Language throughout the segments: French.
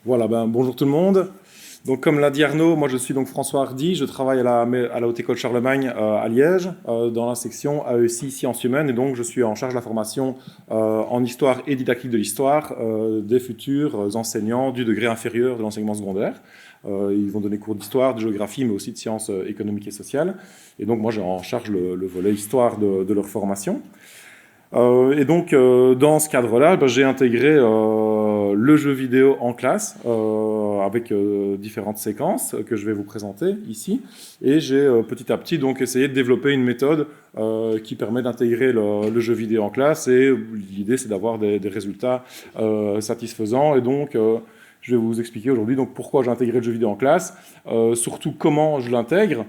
Voilà, bonjour tout le monde. Donc, comme l'a dit Arnaud, moi je suis donc François Hardy, je travaille à la Haute École Charlemagne à Liège, dans la section AEC Sciences Humaines, et donc je suis en charge de la formation en histoire et didactique de l'histoire des futurs enseignants du degré inférieur de l'enseignement secondaire. Ils vont donner cours d'histoire, de géographie, mais aussi de sciences économiques et sociales. Et donc moi j'ai en charge le volet histoire de leur formation. Et donc, dans ce cadre-là, j'ai intégré le jeu vidéo en classe avec différentes séquences que je vais vous présenter ici. Et j'ai petit à petit donc essayé de développer une méthode qui permet d'intégrer le jeu vidéo en classe. Et l'idée, c'est d'avoir des résultats satisfaisants. Et donc, je vais vous expliquer aujourd'hui donc pourquoi j'ai intégré le jeu vidéo en classe, surtout comment je l'intègre,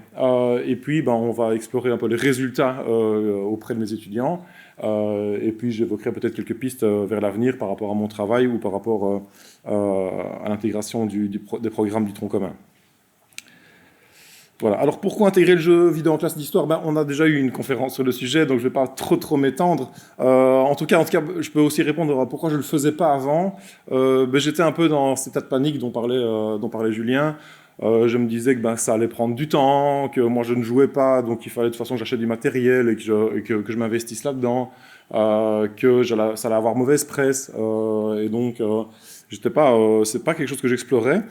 et puis on va explorer un peu les résultats auprès de mes étudiants. Et puis j'évoquerai peut-être quelques pistes vers l'avenir par rapport à mon travail ou par rapport à l'intégration des programmes du tronc commun. Voilà. Alors pourquoi intégrer le jeu vidéo en classe d'histoire? On a déjà eu une conférence sur le sujet, donc je ne vais pas trop m'étendre. En tout cas, je peux aussi répondre à pourquoi je ne le faisais pas avant. J'étais un peu dans cet état de panique dont parlait Julien. Je me disais que ça allait prendre du temps, que moi je ne jouais pas, donc il fallait de toute façon que j'achète du matériel et que je m'investisse là-dedans, ça allait avoir mauvaise presse, et donc c'est pas quelque chose que j'explorais.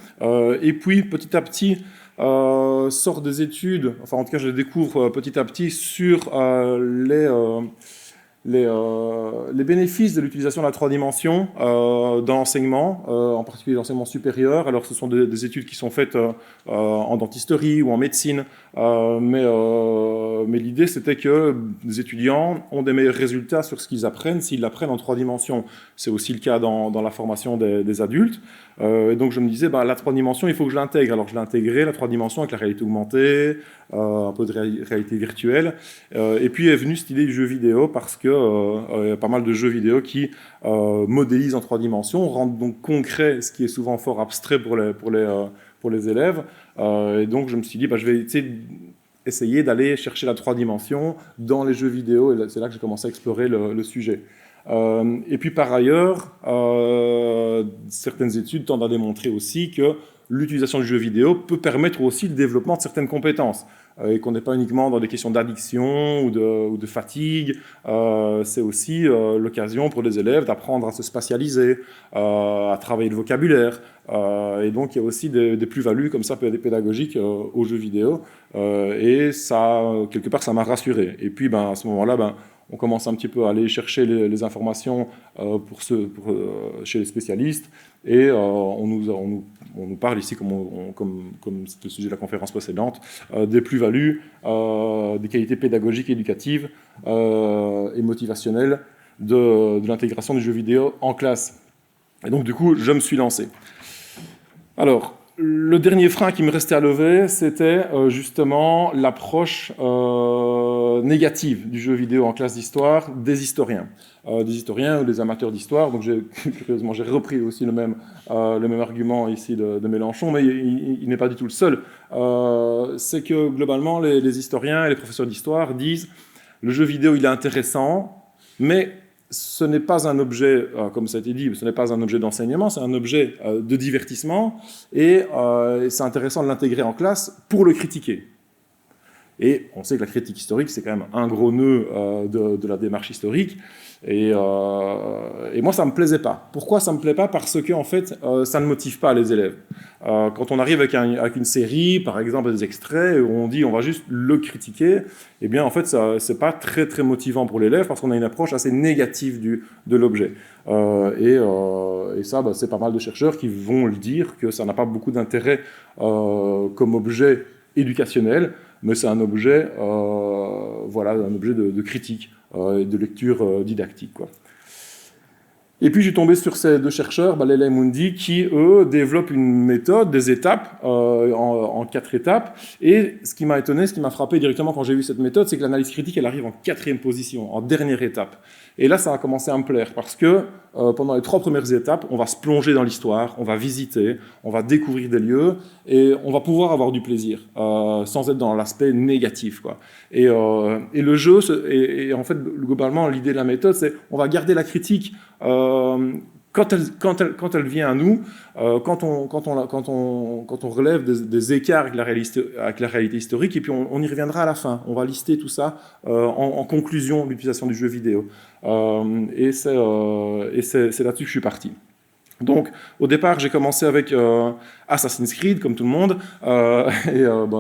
Et puis petit à petit, sort des études, enfin en tout cas je les découvre petit à petit sur les bénéfices de l'utilisation de la 3 dimensions dans l'enseignement, en particulier l'enseignement supérieur. Alors ce sont des études qui sont faites en dentisterie ou en médecine, mais l'idée c'était que les étudiants ont des meilleurs résultats sur ce qu'ils apprennent s'ils l'apprennent en 3 dimensions. C'est aussi le cas dans la formation des adultes. Et donc je me disais, la 3 dimensions, il faut que je l'intègre. Alors je l'ai intégré, la 3 dimensions, avec la réalité augmentée, un peu de réalité virtuelle. Et puis est venue cette idée du jeu vidéo parce que y a pas mal de jeux vidéo qui modélisent en 3 dimensions, rendent donc concret ce qui est souvent fort abstrait pour les élèves. Et donc je me suis dit, je vais essayer d'aller chercher la 3 dimensions dans les jeux vidéo. Et c'est là que j'ai commencé à explorer le sujet. Et puis par ailleurs, certaines études tendent à démontrer aussi que l'utilisation du jeu vidéo peut permettre aussi le développement de certaines compétences, et qu'on n'est pas uniquement dans des questions d'addiction ou de fatigue. C'est aussi l'occasion pour les élèves d'apprendre à se spatialiser, à travailler le vocabulaire. Et donc il y a aussi des plus-values comme ça, des pédagogiques aux jeux vidéo. Et ça, quelque part, ça m'a rassuré. Et puis à ce moment-là, on commence un petit peu à aller chercher les informations chez les spécialistes, et on nous parle ici, comme c'était le sujet de la conférence précédente, des plus-values, des qualités pédagogiques et éducatives et motivationnelles de l'intégration du jeu vidéo en classe. Et donc du coup, je me suis lancé. Alors, le dernier frein qui me restait à lever, c'était justement l'approche négative du jeu vidéo en classe d'histoire des historiens ou des amateurs d'histoire. Donc, curieusement, j'ai repris aussi le même argument ici de Mélenchon, mais il n'est pas du tout le seul. C'est que globalement, les historiens et les professeurs d'histoire disent le jeu vidéo, il est intéressant, mais ce n'est pas un objet, comme ça a été dit, ce n'est pas un objet d'enseignement, c'est un objet de divertissement, et c'est intéressant de l'intégrer en classe pour le critiquer. Et on sait que la critique historique, c'est quand même un gros nœud de la démarche historique, et moi, ça ne me plaisait pas. Pourquoi ça ne me plaît pas? Parce que, en fait, ça ne motive pas les élèves. Quand on arrive avec une série, par exemple, des extraits, où on dit on va juste le critiquer, eh bien, en fait, ce n'est pas très motivant pour l'élève, parce qu'on a une approche assez négative de l'objet. Et ça, c'est pas mal de chercheurs qui vont le dire, que ça n'a pas beaucoup d'intérêt comme objet éducationnel, mais c'est un objet, un objet de critique et de lecture didactique, quoi. Et puis, j'ai tombé sur ces deux chercheurs, Balella et Mundi, qui, eux, développent une méthode, des étapes, en 4 étapes. Et ce qui m'a étonné, ce qui m'a frappé directement quand j'ai vu cette méthode, c'est que l'analyse critique, elle arrive en 4e position, en dernière étape. Et là, ça a commencé à me plaire, parce que pendant les 3 premières étapes, on va se plonger dans l'histoire, on va visiter, on va découvrir des lieux, et on va pouvoir avoir du plaisir, sans être dans l'aspect négatif, quoi. Et le jeu, et en fait, globalement, l'idée de la méthode, c'est on va garder la critique quand elle vient à nous, quand on relève des écarts avec la réalité historique, et puis on y reviendra à la fin. On va lister tout ça en conclusion de l'utilisation du jeu vidéo. Et c'est là-dessus que je suis parti. Donc, au départ, j'ai commencé avec Assassin's Creed, comme tout le monde,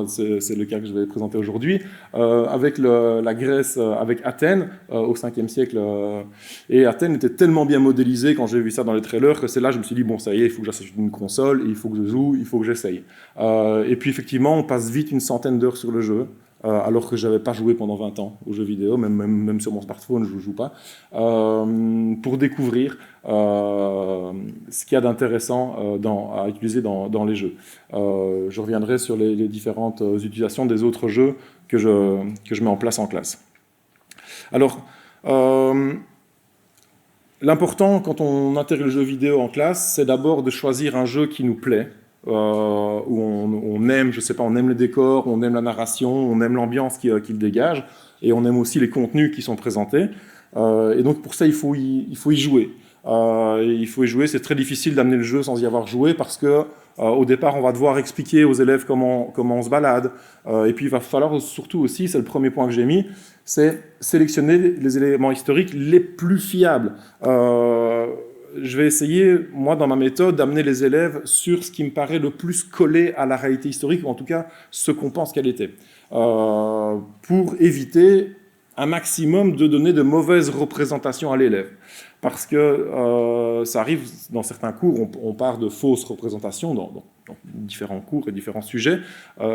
c'est le cas que je vais présenter aujourd'hui, avec la Grèce, avec Athènes, au 5e siècle. Et Athènes était tellement bien modélisée quand j'ai vu ça dans les trailers que c'est là que je me suis dit, bon, ça y est, il faut que j'achète une console, il faut que je joue, il faut que j'essaye. Et puis, effectivement, on passe vite une centaine d'heures sur le jeu. Alors que je n'avais pas joué pendant 20 ans aux jeux vidéo, même sur mon smartphone, je ne joue pas, pour découvrir ce qu'il y a d'intéressant à utiliser dans les jeux. Je reviendrai sur les différentes utilisations des autres jeux que je mets en place en classe. Alors, l'important quand on intègre le jeu vidéo en classe, c'est d'abord de choisir un jeu qui nous plaît, où on aime, je sais pas, on aime les décors, on aime la narration, on aime l'ambiance qu'il dégage, et on aime aussi les contenus qui sont présentés. Et donc pour ça, il faut y jouer. Il faut y jouer. C'est très difficile d'amener le jeu sans y avoir joué parce que au départ, on va devoir expliquer aux élèves comment on se balade. Et puis il va falloir surtout aussi, c'est le premier point que j'ai mis, c'est sélectionner les éléments historiques les plus fiables. Je vais essayer, moi, dans ma méthode, d'amener les élèves sur ce qui me paraît le plus collé à la réalité historique, ou en tout cas ce qu'on pense qu'elle était, pour éviter un maximum de donner de mauvaises représentations à l'élève. Parce que ça arrive, dans certains cours, on part de fausses représentations dans différents cours et différents sujets,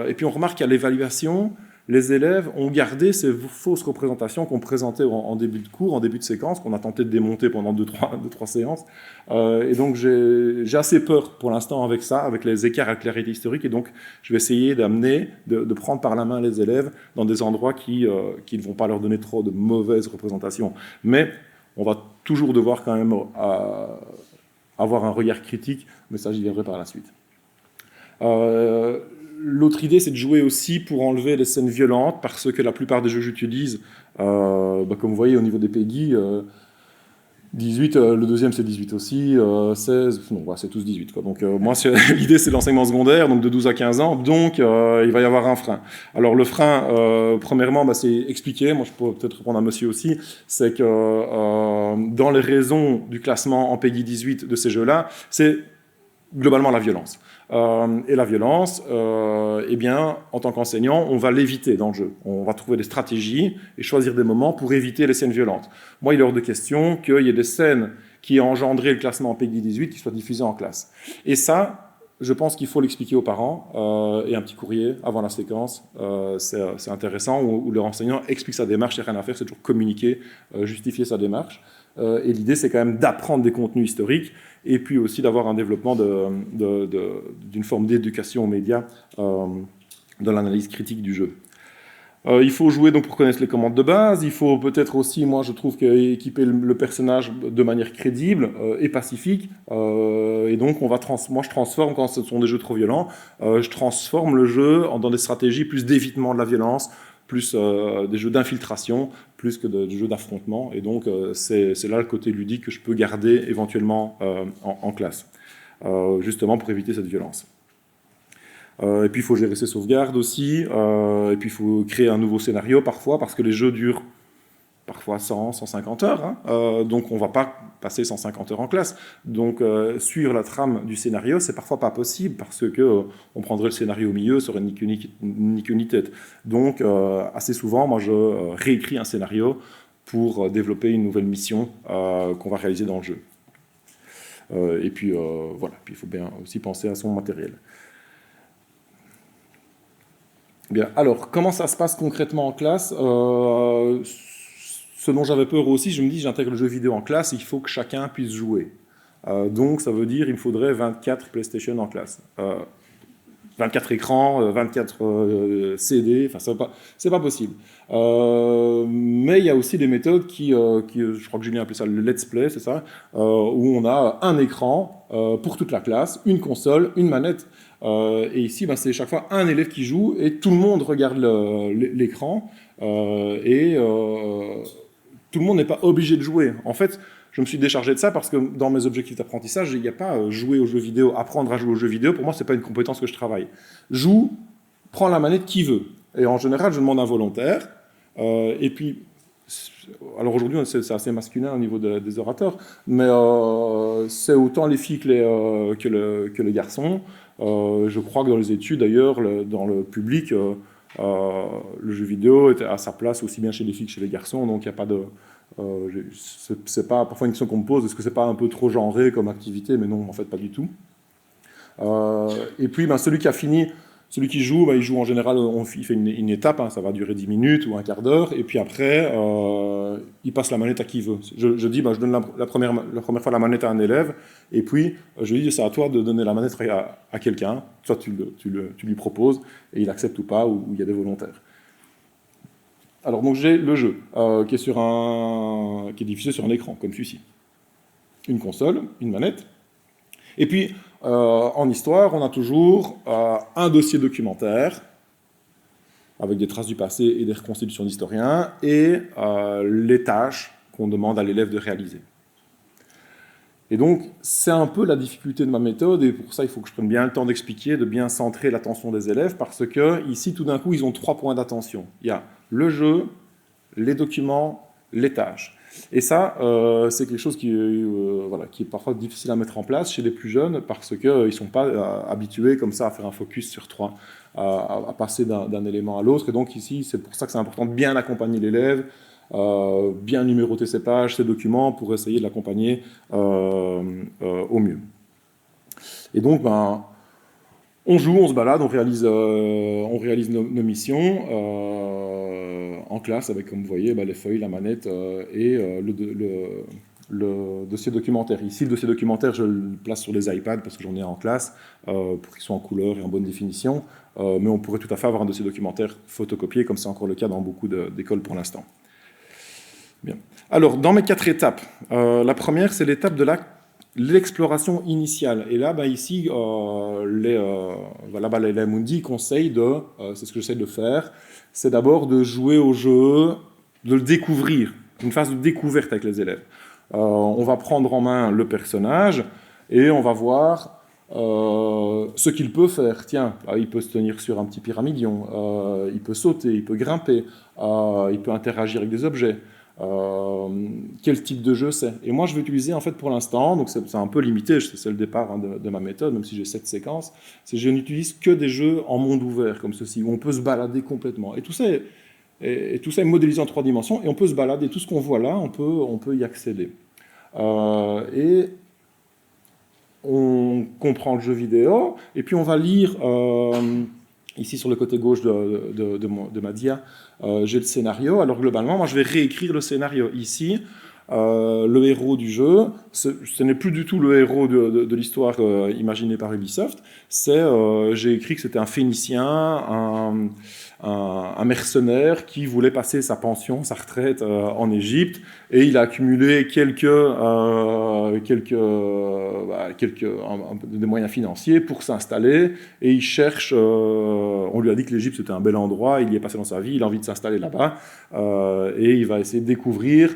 et puis on remarque qu'à l'évaluation, les élèves ont gardé ces fausses représentations qu'on présentait en début de cours, en début de séquence, qu'on a tenté de démonter pendant 2-3 séances. Et donc j'ai assez peur pour l'instant avec ça, avec les écarts avec la réalité historique, et donc je vais essayer d'amener, de prendre par la main les élèves dans des endroits qui ne vont pas leur donner trop de mauvaises représentations. Mais on va toujours devoir quand même avoir un regard critique, mais ça j'y viendrai par la suite. L'autre idée, c'est de jouer aussi pour enlever les scènes violentes, parce que la plupart des jeux que j'utilise, comme vous voyez au niveau des PEGI, 18, le deuxième c'est 18 aussi, 16, non, c'est tous 18. Quoi. Donc moi, l'idée c'est l'enseignement secondaire, donc de 12 à 15 ans, donc il va y avoir un frein. Alors le frein, premièrement, c'est expliqué, moi je peux peut-être répondre à monsieur aussi, c'est que dans les raisons du classement en PEGI 18 de ces jeux-là, c'est globalement la violence. Et la violence, eh bien, en tant qu'enseignant, on va l'éviter dans le jeu. On va trouver des stratégies et choisir des moments pour éviter les scènes violentes. Moi, il est hors de question qu'il y ait des scènes qui aient engendré le classement en PEGI 18 qui soient diffusées en classe. Et ça, je pense qu'il faut l'expliquer aux parents, et un petit courrier avant la séquence, c'est intéressant, où leur enseignant explique sa démarche, il n'y a rien à faire, c'est toujours communiquer, justifier sa démarche. Et l'idée, c'est quand même d'apprendre des contenus historiques, et puis aussi d'avoir un développement d'une forme d'éducation aux médias dans l'analyse critique du jeu. Il faut jouer donc pour connaître les commandes de base, il faut peut-être aussi, moi je trouve, équiper le personnage de manière crédible et pacifique, et donc moi je transforme, quand ce sont des jeux trop violents, je transforme le jeu dans des stratégies plus d'évitement de la violence, plus des jeux d'infiltration, plus que des jeux d'affrontement. Et donc, c'est là le côté ludique que je peux garder éventuellement en classe, justement pour éviter cette violence. Et puis, il faut gérer ses sauvegardes aussi. Et puis, il faut créer un nouveau scénario parfois, parce que les jeux durent parfois 100, 150 heures. Hein. Donc, on ne va pas passer 150 heures en classe. Donc, suivre la trame du scénario, c'est parfois pas possible, parce que on prendrait le scénario au milieu, ça aurait ni queue ni tête. Donc, assez souvent, moi, je réécris un scénario pour développer une nouvelle mission qu'on va réaliser dans le jeu. Et puis, voilà. Puis, il faut bien aussi penser à son matériel. Bien. Alors, comment ça se passe concrètement en classe ? Ce dont j'avais peur aussi, je me dis, j'intègre le jeu vidéo en classe, il faut que chacun puisse jouer. Donc, ça veut dire qu'il me faudrait 24 PlayStation en classe. 24 écrans, 24 CD, enfin, c'est pas possible. Mais il y a aussi des méthodes qui je crois que Julien appelait ça le let's play, c'est ça, où on a un écran pour toute la classe, une console, une manette. Et ici, c'est chaque fois un élève qui joue et tout le monde regarde l'écran. Tout le monde n'est pas obligé de jouer. En fait, je me suis déchargé de ça parce que dans mes objectifs d'apprentissage, il n'y a pas jouer aux jeux vidéo, apprendre à jouer aux jeux vidéo. Pour moi, c'est pas une compétence que je travaille. Joue, prends la manette qui veut. Et en général, je demande un volontaire. Et puis, alors aujourd'hui, c'est assez masculin au niveau des orateurs, mais c'est autant les filles que les garçons. Je crois que dans les études, d'ailleurs, dans le public, le jeu vidéo est à sa place aussi bien chez les filles que chez les garçons, donc il n'y a pas de... c'est pas parfois une question qu'on me pose, est-ce que c'est pas un peu trop genré comme activité? Mais non, en fait, pas du tout. Et puis, celui qui a fini... Celui qui joue, il joue en général, il fait une étape, ça va durer 10 minutes ou un quart d'heure, et puis après, il passe la manette à qui veut. Je dis, je donne la première fois la manette à un élève, et puis je lui dis, c'est à toi de donner la manette à quelqu'un, soit tu lui proposes, et il accepte ou pas, ou il y a des volontaires. Alors donc j'ai le jeu, qui est diffusé sur un écran, comme celui-ci. Une console, une manette, et puis, en histoire, on a toujours un dossier documentaire avec des traces du passé et des reconstitutions d'historiens et les tâches qu'on demande à l'élève de réaliser. Et donc, c'est un peu la difficulté de ma méthode et pour ça, il faut que je prenne bien le temps d'expliquer, de bien centrer l'attention des élèves parce que ici, tout d'un coup, ils ont 3 points d'attention. Il y a le jeu, les documents, les tâches. Et ça, c'est quelque chose qui est parfois difficile à mettre en place chez les plus jeunes parce qu'ils ne sont pas habitués comme ça à faire un focus sur 3, à passer d'un élément à l'autre. Et donc ici, c'est pour ça que c'est important de bien accompagner l'élève, bien numéroter ses pages, ses documents pour essayer de l'accompagner au mieux. Et donc, on joue, on se balade, on réalise nos missions en classe avec, comme vous voyez, les feuilles, la manette et le dossier documentaire. Ici, le dossier documentaire, je le place sur les iPads parce que j'en ai en classe pour qu'ils soient en couleur et en bonne définition. Mais on pourrait tout à fait avoir un dossier documentaire photocopié, comme c'est encore le cas dans beaucoup d'écoles pour l'instant. Bien. Alors, dans mes 4 étapes, la première, c'est l'étape de l'exploration initiale. Et là, ici, les Mundi conseillent c'est ce que j'essaie de faire, c'est d'abord de jouer au jeu, de le découvrir, une phase de découverte avec les élèves. On va prendre en main le personnage et on va voir ce qu'il peut faire. Tiens, il peut se tenir sur un petit pyramidion, il peut sauter, il peut grimper, il peut interagir avec des objets. Quel type de jeu c'est. Et moi, je vais utiliser, en fait, pour l'instant, donc c'est un peu limité, c'est le départ de ma méthode, même si j'ai 7 séquences, c'est que je n'utilise que des jeux en monde ouvert, comme ceci, où on peut se balader complètement. Et tout ça est modélisé en 3 dimensions, et on peut se balader. Tout ce qu'on voit là, on peut y accéder. Et on comprend le jeu vidéo, et puis on va lire... Ici, sur le côté gauche de ma dia, j'ai le scénario. Alors, globalement, moi, je vais réécrire le scénario. Ici, le héros du jeu, ce n'est plus du tout le héros de l'histoire imaginée par Ubisoft. J'ai écrit que c'était un Phénicien, un mercenaire qui voulait passer sa pension, sa retraite en Égypte, et il a accumulé des moyens financiers pour s'installer, et il cherche, on lui a dit que l'Égypte c'était un bel endroit, il y est passé dans sa vie, il a envie de s'installer là-bas, et il va essayer de découvrir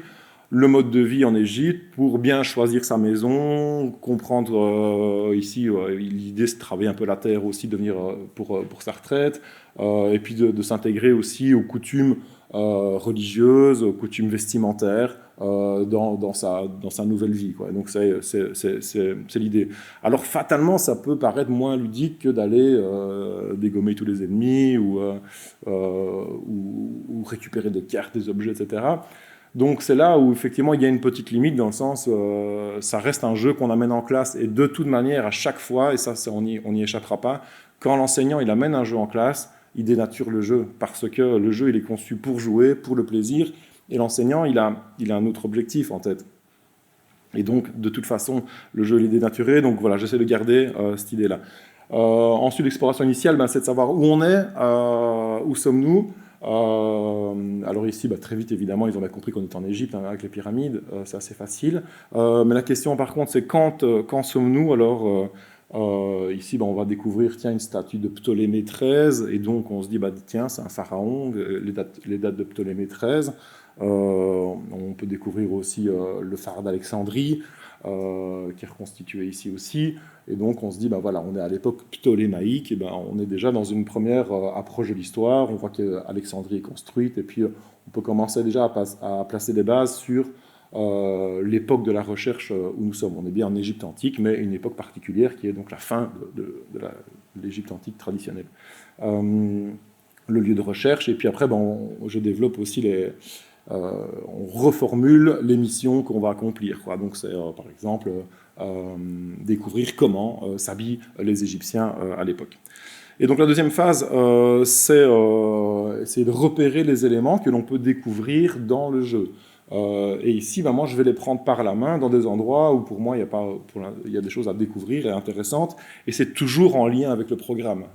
le mode de vie en Égypte pour bien choisir sa maison, comprendre ici, l'idée c'est de travailler un peu la terre aussi, de venir pour sa retraite, et puis de s'intégrer aussi aux coutumes religieuses, aux coutumes vestimentaires dans sa nouvelle vie, quoi. Donc c'est l'idée. Alors fatalement, ça peut paraître moins ludique que d'aller dégommer tous les ennemis ou récupérer des cartes, des objets, etc. Donc c'est là où effectivement il y a une petite limite dans le sens ça reste un jeu qu'on amène en classe et de toute manière à chaque fois, et ça on n'y échappera pas, quand l'enseignant il amène un jeu en classe, il dénature le jeu parce que le jeu il est conçu pour jouer, pour le plaisir, et l'enseignant il a un autre objectif en tête. Et donc de toute façon le jeu il est dénaturé, donc voilà, j'essaie de garder cette idée là. Ensuite l'exploration initiale, c'est de savoir où on est, où sommes-nous. Alors ici, très vite, évidemment, ils ont bien compris qu'on est en Égypte avec les pyramides, c'est assez facile. Mais la question, par contre, c'est quand sommes-nous? Alors, ici, on va découvrir une statue de Ptolémée XIII, et donc on se dit, tiens, c'est un pharaon, les dates de Ptolémée XIII. On peut découvrir aussi le phare d'Alexandrie, qui est reconstitué ici aussi. Et donc on se dit, ben voilà, on est à l'époque ptolémaïque, et ben on est déjà dans une première approche de l'histoire. On voit qu'Alexandrie est construite, et puis on peut commencer déjà à placer des bases sur l'époque de la recherche où nous sommes. On est bien en Égypte antique, mais une époque particulière qui est donc la fin de l'Égypte antique traditionnelle. Le lieu de recherche, et puis après, je développe aussi on reformule les missions qu'on va accomplir, quoi. Donc c'est par exemple découvrir comment s'habillent les Égyptiens à l'époque. Et donc la deuxième phase, c'est de repérer les éléments que l'on peut découvrir dans le jeu. Et ici, moi, je vais les prendre par la main dans des endroits où, pour moi, il y a des choses à découvrir et intéressantes, et c'est toujours en lien avec le programme.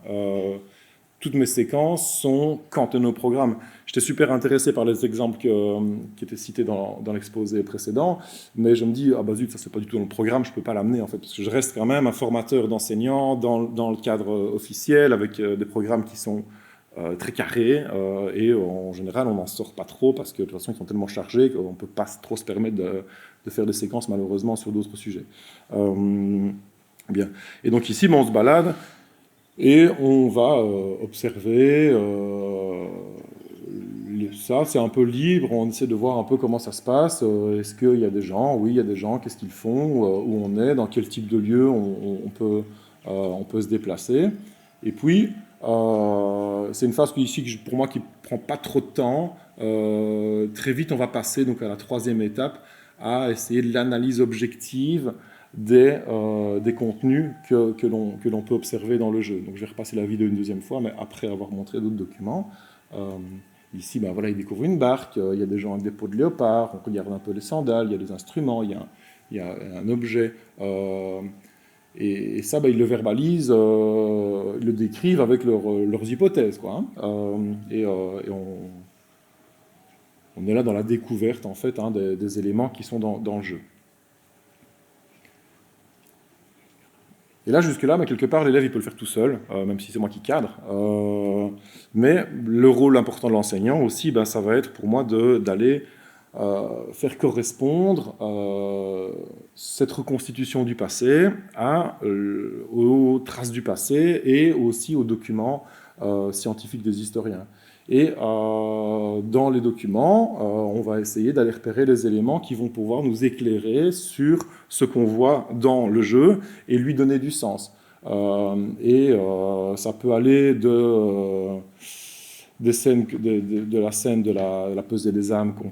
Toutes mes séquences sont cantonnées au programme. J'étais super intéressé par les exemples qui étaient cités dans l'exposé précédent, mais je me dis, ah bah zut, ça c'est pas du tout dans le programme, je peux pas l'amener en fait, parce que je reste quand même un formateur d'enseignants dans le cadre officiel, avec des programmes qui sont très carrés, et en général on n'en sort pas trop, parce que de toute façon ils sont tellement chargés qu'on ne peut pas trop se permettre de faire des séquences malheureusement sur d'autres sujets. Bien. Et donc ici, on se balade, et on va observer ça, c'est un peu libre, on essaie de voir un peu comment ça se passe. Est-ce qu'il y a des gens? Oui, il y a des gens, qu'est-ce qu'ils font? Où on est? Dans quel type de lieu on peut se déplacer? Et puis, c'est une phase ici, pour moi, qui ne prend pas trop de temps. Très vite, on va passer donc, à la troisième étape, à essayer de l'analyse objective des contenus que l'on peut observer dans le jeu. Donc je vais repasser la vidéo une deuxième fois, mais après avoir montré d'autres documents. Ici, voilà, il découvre une barque, il y a des gens avec des peaux de léopard, on regarde un peu les sandales, il y a des instruments, il y a un objet. Et ça, ils le verbalisent, ils le décrivent avec leurs hypothèses, quoi, hein. Et on est là dans la découverte, en fait, hein, des éléments qui sont dans le jeu. Et là, jusque-là, quelque part, l'élève, il peut le faire tout seul, même si c'est moi qui cadre. Mais le rôle important de l'enseignant aussi, ça va être pour moi d'aller faire correspondre cette reconstitution du passé aux traces du passé et aussi aux documents scientifiques des historiens. Et dans les documents, on va essayer d'aller repérer les éléments qui vont pouvoir nous éclairer sur ce qu'on voit dans le jeu et lui donner du sens. Ça peut aller de la scène de la pesée des âmes qu'on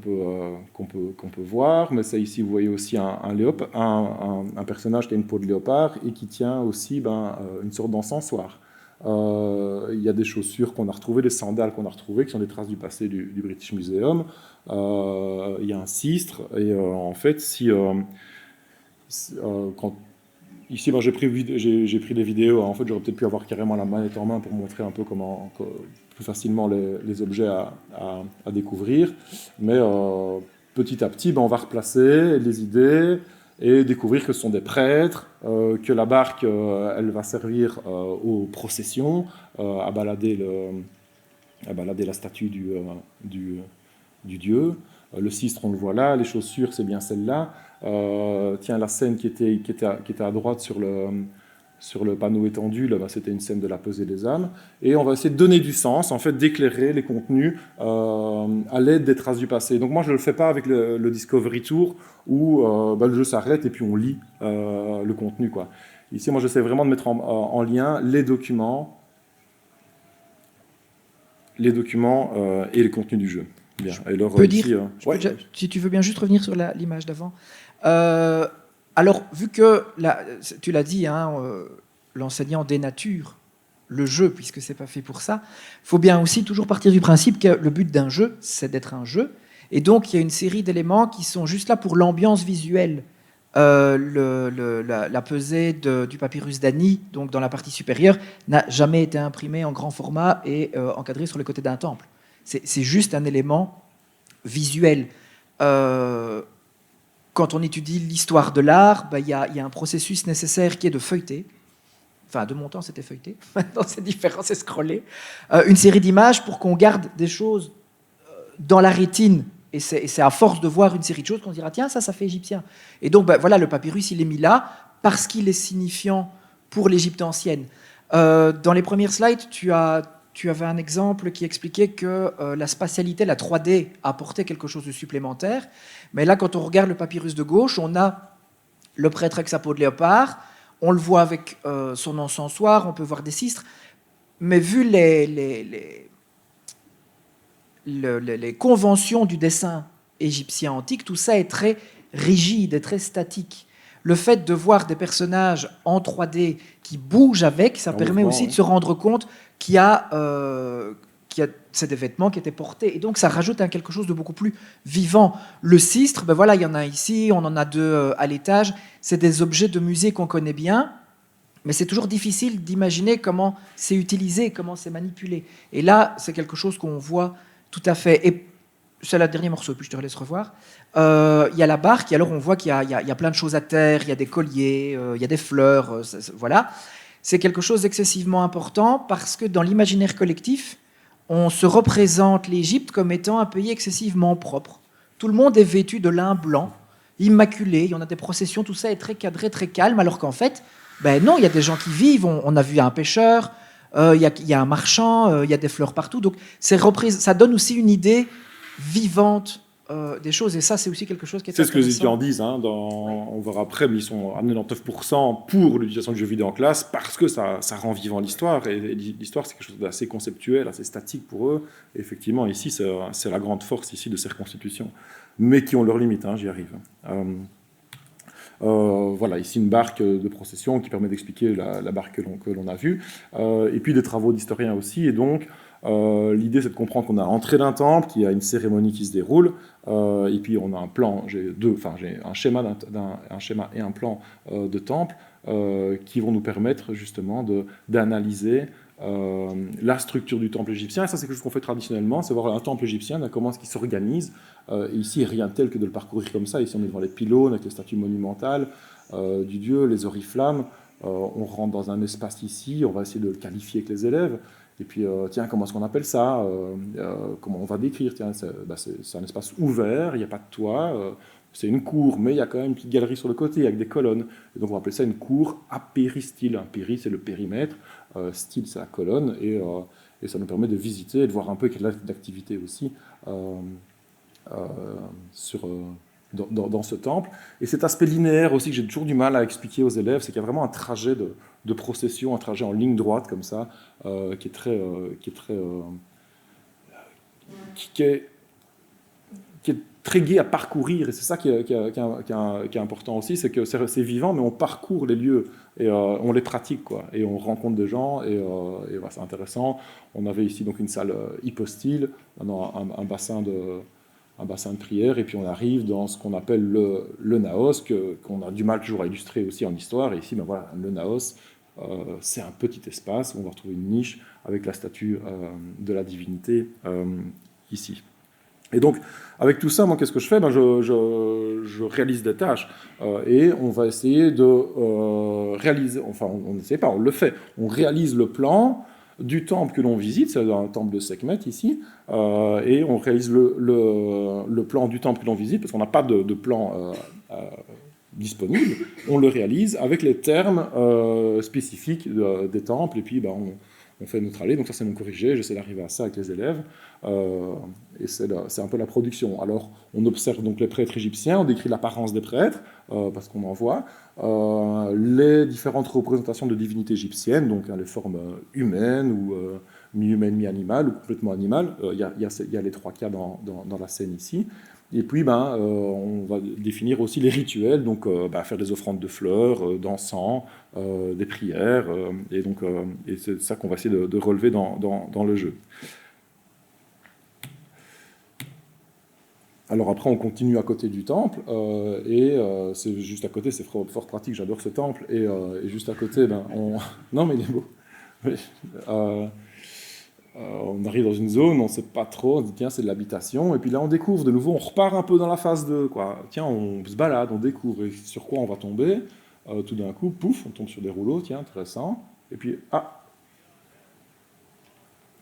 peut voir, mais ça ici vous voyez aussi un personnage qui a une peau de léopard et qui tient aussi une sorte d'encensoir. Il y a des chaussures qu'on a retrouvées, des sandales qu'on a retrouvées, qui sont des traces du passé du British Museum. Il y a un cistre, et en fait, ici, j'ai pris des vidéos. En fait, j'aurais peut-être pu avoir carrément la manette en main pour montrer un peu comment plus facilement les objets à découvrir. Mais petit à petit, on va replacer les idées et découvrir que ce sont des prêtres, que la barque, elle va servir aux processions, à balader la statue du dieu. Le cistre, on le voit là, les chaussures, c'est bien celle-là. Tiens, la scène qui était à droite sur le panneau étendu, là, c'était une scène de la pesée des âmes. Et on va essayer de donner du sens, en fait, d'éclairer les contenus à l'aide des traces du passé. Donc moi, je ne le fais pas avec le Discovery Tour, où le jeu s'arrête et puis on lit le contenu, quoi. Ici, moi, j'essaie vraiment de mettre en lien les documents et les contenus du jeu. Bien. Si tu veux bien juste revenir sur l'image d'avant. Alors, vu que, tu l'as dit, hein, l'enseignant dénature le jeu, puisque c'est pas fait pour ça, il faut bien aussi toujours partir du principe que le but d'un jeu, c'est d'être un jeu. Et donc, il y a une série d'éléments qui sont juste là pour l'ambiance visuelle. La pesée du papyrus d'Ani, donc dans la partie supérieure, n'a jamais été imprimée en grand format et encadrée sur le côté d'un temple. C'est juste un élément visuel. Quand on étudie l'histoire de l'art, il y a un processus nécessaire qui est de feuilleter. Enfin, de mon temps, c'était feuilleter. Maintenant, c'est différent, c'est scroller. Une série d'images pour qu'on garde des choses dans la rétine Et c'est à force de voir une série de choses qu'on dira, tiens, ça fait égyptien. Et donc, voilà, le papyrus, il est mis là parce qu'il est signifiant pour l'Égypte ancienne. Dans les premières slides, tu avais un exemple qui expliquait que la spatialité, la 3D, apportait quelque chose de supplémentaire. Mais là, quand on regarde le papyrus de gauche, on a le prêtre avec sa peau de léopard, on le voit avec son encensoir, on peut voir des cistres. Mais vu les conventions du dessin égyptien antique, tout ça est très rigide et très statique. Le fait de voir des personnages en 3D qui bougent avec, ça permet aussi de se rendre compte qu'il y a c'est des vêtements qui étaient portés. Et donc, ça rajoute quelque chose de beaucoup plus vivant. Le cistre, voilà, il y en a ici, on en a 2 à l'étage. C'est des objets de musée qu'on connaît bien, mais c'est toujours difficile d'imaginer comment c'est utilisé, comment c'est manipulé. Et là, c'est quelque chose qu'on voit tout à fait. Et c'est le dernier morceau, puis je te laisse revoir. Il y a la barque, et alors on voit qu'il y a plein de choses à terre, il y a des colliers, il y a des fleurs, voilà. C'est quelque chose d'excessivement important parce que dans l'imaginaire collectif, on se représente l'Égypte comme étant un pays excessivement propre. Tout le monde est vêtu de lin blanc, immaculé, il y en a des processions, tout ça est très cadré, très calme, alors qu'en fait, non, il y a des gens qui vivent, on a vu un pêcheur, il y a un marchand, il y a des fleurs partout, donc ça donne aussi une idée vivante des choses, et ça, c'est aussi quelque chose qui est intéressant. C'est ce que les étudiants disent, on verra après, mais ils sont à 99% pour l'utilisation du jeu vidéo en classe, parce que ça rend vivant l'histoire, et l'histoire, c'est quelque chose d'assez conceptuel, assez statique pour eux, et effectivement, ici, c'est la grande force ici de ces reconstitutions, mais qui ont leurs limites, j'y arrive. Voilà, ici une barque de procession qui permet d'expliquer la barque que l'on a vue, et puis des travaux d'historiens aussi, et donc l'idée c'est de comprendre qu'on a l'entrée d'un temple, qu'il y a une cérémonie qui se déroule, et puis on a un plan, j'ai un schéma et un plan de temple qui vont nous permettre justement d'analyser la structure du temple égyptien. Et ça, c'est quelque chose qu'on fait traditionnellement, c'est voir un temple égyptien, comment est-ce qu'il s'organise. Ici, rien de tel que de le parcourir comme ça. Ici, on est devant les pylônes, avec les statues monumentales du dieu, les oriflammes. On rentre dans un espace ici, on va essayer de le qualifier avec les élèves. Et puis, tiens, comment est-ce qu'on appelle ça comment on va décrire? Tiens, c'est un espace ouvert, il n'y a pas de toit. C'est une cour, mais il y a quand même une petite galerie sur le côté avec des colonnes. Et donc on va appeler ça une cour à péristyle. Un péri, c'est le périmètre, style, c'est la colonne, et ça nous permet de visiter et de voir un peu quelle est l'activité aussi dans ce temple. Et cet aspect linéaire aussi que j'ai toujours du mal à expliquer aux élèves, c'est qu'il y a vraiment un trajet de procession, un trajet en ligne droite comme ça, qui est très gai à parcourir, et c'est ça qui est important aussi, c'est que c'est vivant, mais on parcourt les lieux, et on les pratique, quoi, et on rencontre des gens, et voilà, c'est intéressant. On avait ici donc une salle hypostyle, un bassin de prière, et puis on arrive dans ce qu'on appelle le naos, qu'on a du mal toujours à illustrer aussi en histoire, et ici, voilà, le naos, c'est un petit espace où on va retrouver une niche avec la statue de la divinité ici. Et donc, avec tout ça, moi, qu'est-ce que je fais? Je réalise des tâches, et on va essayer de réaliser, enfin, on n'essaie pas, on le fait. On réalise le plan du temple que l'on visite, c'est un temple de Sekhmet ici, et on réalise le plan du temple que l'on visite, parce qu'on n'a pas de plan disponible. On le réalise avec les termes spécifiques des temples, et puis on fait notre allée. Donc ça, c'est mon corrigé, j'essaie d'arriver à ça avec les élèves, et c'est un peu la production. Alors, on observe donc les prêtres égyptiens, on décrit l'apparence des prêtres, parce qu'on en voit, les différentes représentations de divinités égyptiennes, donc les formes humaines, ou mi-humaines, mi-animales, ou complètement animales. Il y a les 3 cas dans la scène ici. Et puis, on va définir aussi les rituels, donc faire des offrandes de fleurs, d'encens, des prières, et c'est ça qu'on va essayer de relever dans le jeu. Alors après, on continue à côté du temple, et c'est juste à côté, c'est fort pratique, j'adore ce temple, et juste à côté, non mais il est beau. On arrive dans une zone, on ne sait pas trop, on dit tiens, c'est de l'habitation, et puis là on découvre de nouveau, on repart un peu dans la phase 2, quoi. Tiens, on se balade, on découvre, et sur quoi on va tomber, tout d'un coup, pouf, on tombe sur des rouleaux, tiens, intéressant, et puis,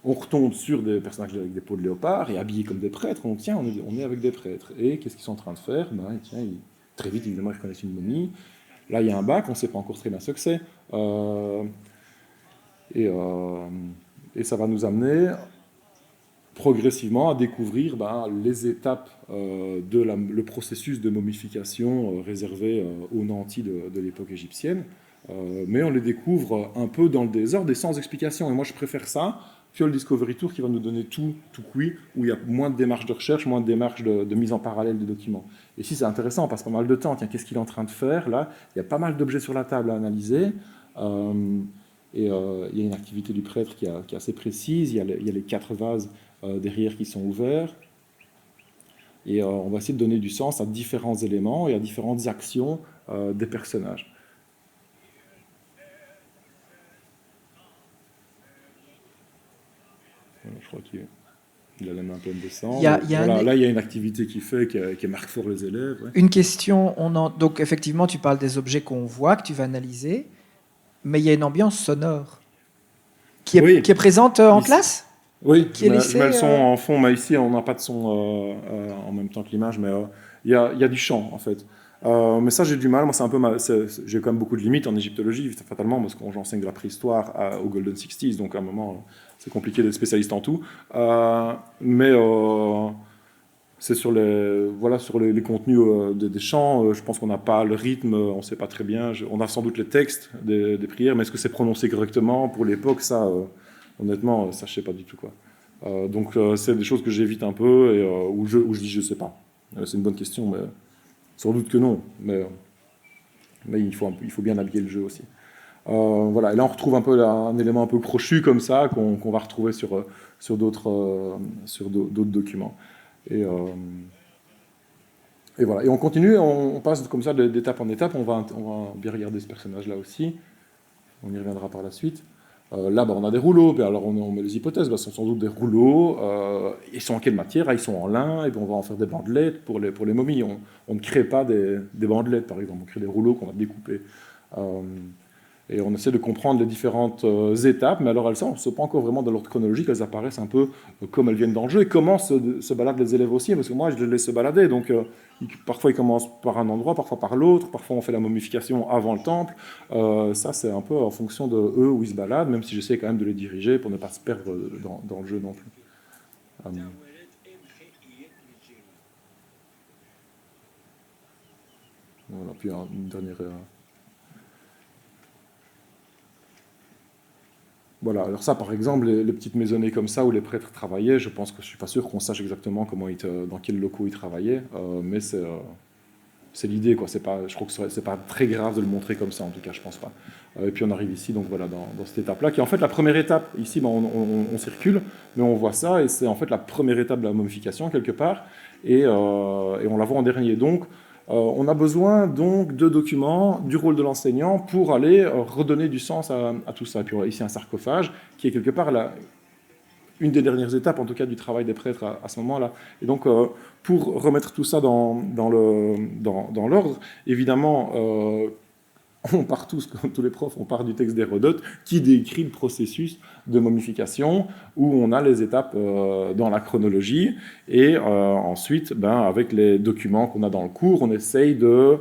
On retombe sur des personnages avec des peaux de léopard et habillés comme des prêtres. Donc tiens, on est avec des prêtres. Et qu'est-ce qu'ils sont en train de faire? Tiens, très vite, évidemment, ils reconnaissent une momie. Là, il y a un bac, on ne sait pas encore très bien ce que c'est. Et ça va nous amener progressivement à découvrir les étapes le processus de momification réservé aux nantis de l'époque égyptienne. Mais on les découvre un peu dans le désordre et sans explication. Et moi, je préfère ça que le Discovery Tour qui va nous donner tout cuit, où il y a moins de démarches de recherche, moins de démarches de mise en parallèle des documents. Et ici, c'est intéressant, on passe pas mal de temps. Tiens, qu'est-ce qu'il est en train de faire là? Il y a pas mal d'objets sur la table à analyser. Il y a une activité du prêtre qui est assez précise. Il y a les 4 vases derrière qui sont ouverts. Et on va essayer de donner du sens à différents éléments et à différentes actions des personnages. Je crois qu'il a la main pleine de sang. Là, il y a une activité qui marque fort les élèves. Ouais. Une question, donc effectivement, tu parles des objets qu'on voit, que tu vas analyser, mais il y a une ambiance sonore qui est présente en classe? Oui, je mets le son en fond, mais ici, on n'a pas de son en même temps que l'image, mais il y a du chant, en fait. Mais ça, j'ai du mal. Moi, j'ai quand même beaucoup de limites en égyptologie, fatalement, parce que j'enseigne de la préhistoire au Golden Sixties, donc à un moment, c'est compliqué d'être spécialiste en tout. Mais c'est sur les contenus des chants. Je pense qu'on n'a pas le rythme, on ne sait pas très bien. On a sans doute les textes des prières, mais est-ce que c'est prononcé correctement pour l'époque? Ça, honnêtement, ça, je ne sais pas du tout, quoi. Donc, c'est des choses que j'évite un peu et où je dis je ne sais pas. C'est une bonne question, mais sans doute que non. Mais il faut bien habiller le jeu aussi. Voilà. Et là, on retrouve un peu un élément un peu crochu comme ça qu'on va retrouver sur d'autres documents. Et voilà. Et on continue, on passe comme ça d'étape en étape. On va bien regarder ce personnage-là aussi. On y reviendra par la suite. Là, on a des rouleaux. Alors, on met les hypothèses. Ce sont sans doute des rouleaux. Ils sont en quelle matière? Ils sont en lin. Et puis, on va en faire des bandelettes pour les momies. On ne crée pas des bandelettes, par exemple. On crée des rouleaux qu'on va découper. Et on essaie de comprendre les différentes étapes. Mais alors, on ne sait pas encore vraiment dans l'ordre chronologique. Elles apparaissent un peu comme elles viennent dans le jeu. Et comment se baladent les élèves aussi. Parce que moi, je les laisse se balader. Donc, parfois, ils commencent par un endroit, parfois par l'autre. Parfois, on fait la momification avant le temple. Ça, c'est un peu en fonction de eux où ils se baladent, même si j'essaie quand même de les diriger pour ne pas se perdre dans le jeu non plus. Voilà, puis une dernière... Voilà, alors ça, par exemple, les petites maisonnées comme ça où les prêtres travaillaient, je pense que je ne suis pas sûr qu'on sache exactement dans quels locaux ils travaillaient, mais c'est l'idée, quoi. Je crois que c'est pas très grave de le montrer comme ça, en tout cas, je pense pas. Et puis on arrive ici, donc voilà, dans cette étape-là, qui est en fait la première étape. Ici, on circule, mais on voit ça, et c'est en fait la première étape de la momification, quelque part, et on la voit en dernier. Donc, on a besoin donc de documents du rôle de l'enseignant pour aller redonner du sens à tout ça. Et puis on a ici un sarcophage qui est quelque part une des dernières étapes, en tout cas, du travail des prêtres à ce moment-là. Et donc, pour remettre tout ça dans l'ordre, évidemment, on part tous, comme tous les profs, on part du texte d'Hérodote qui décrit le processus de momification où on a les étapes dans la chronologie et ensuite, avec les documents qu'on a dans le cours, on essaye de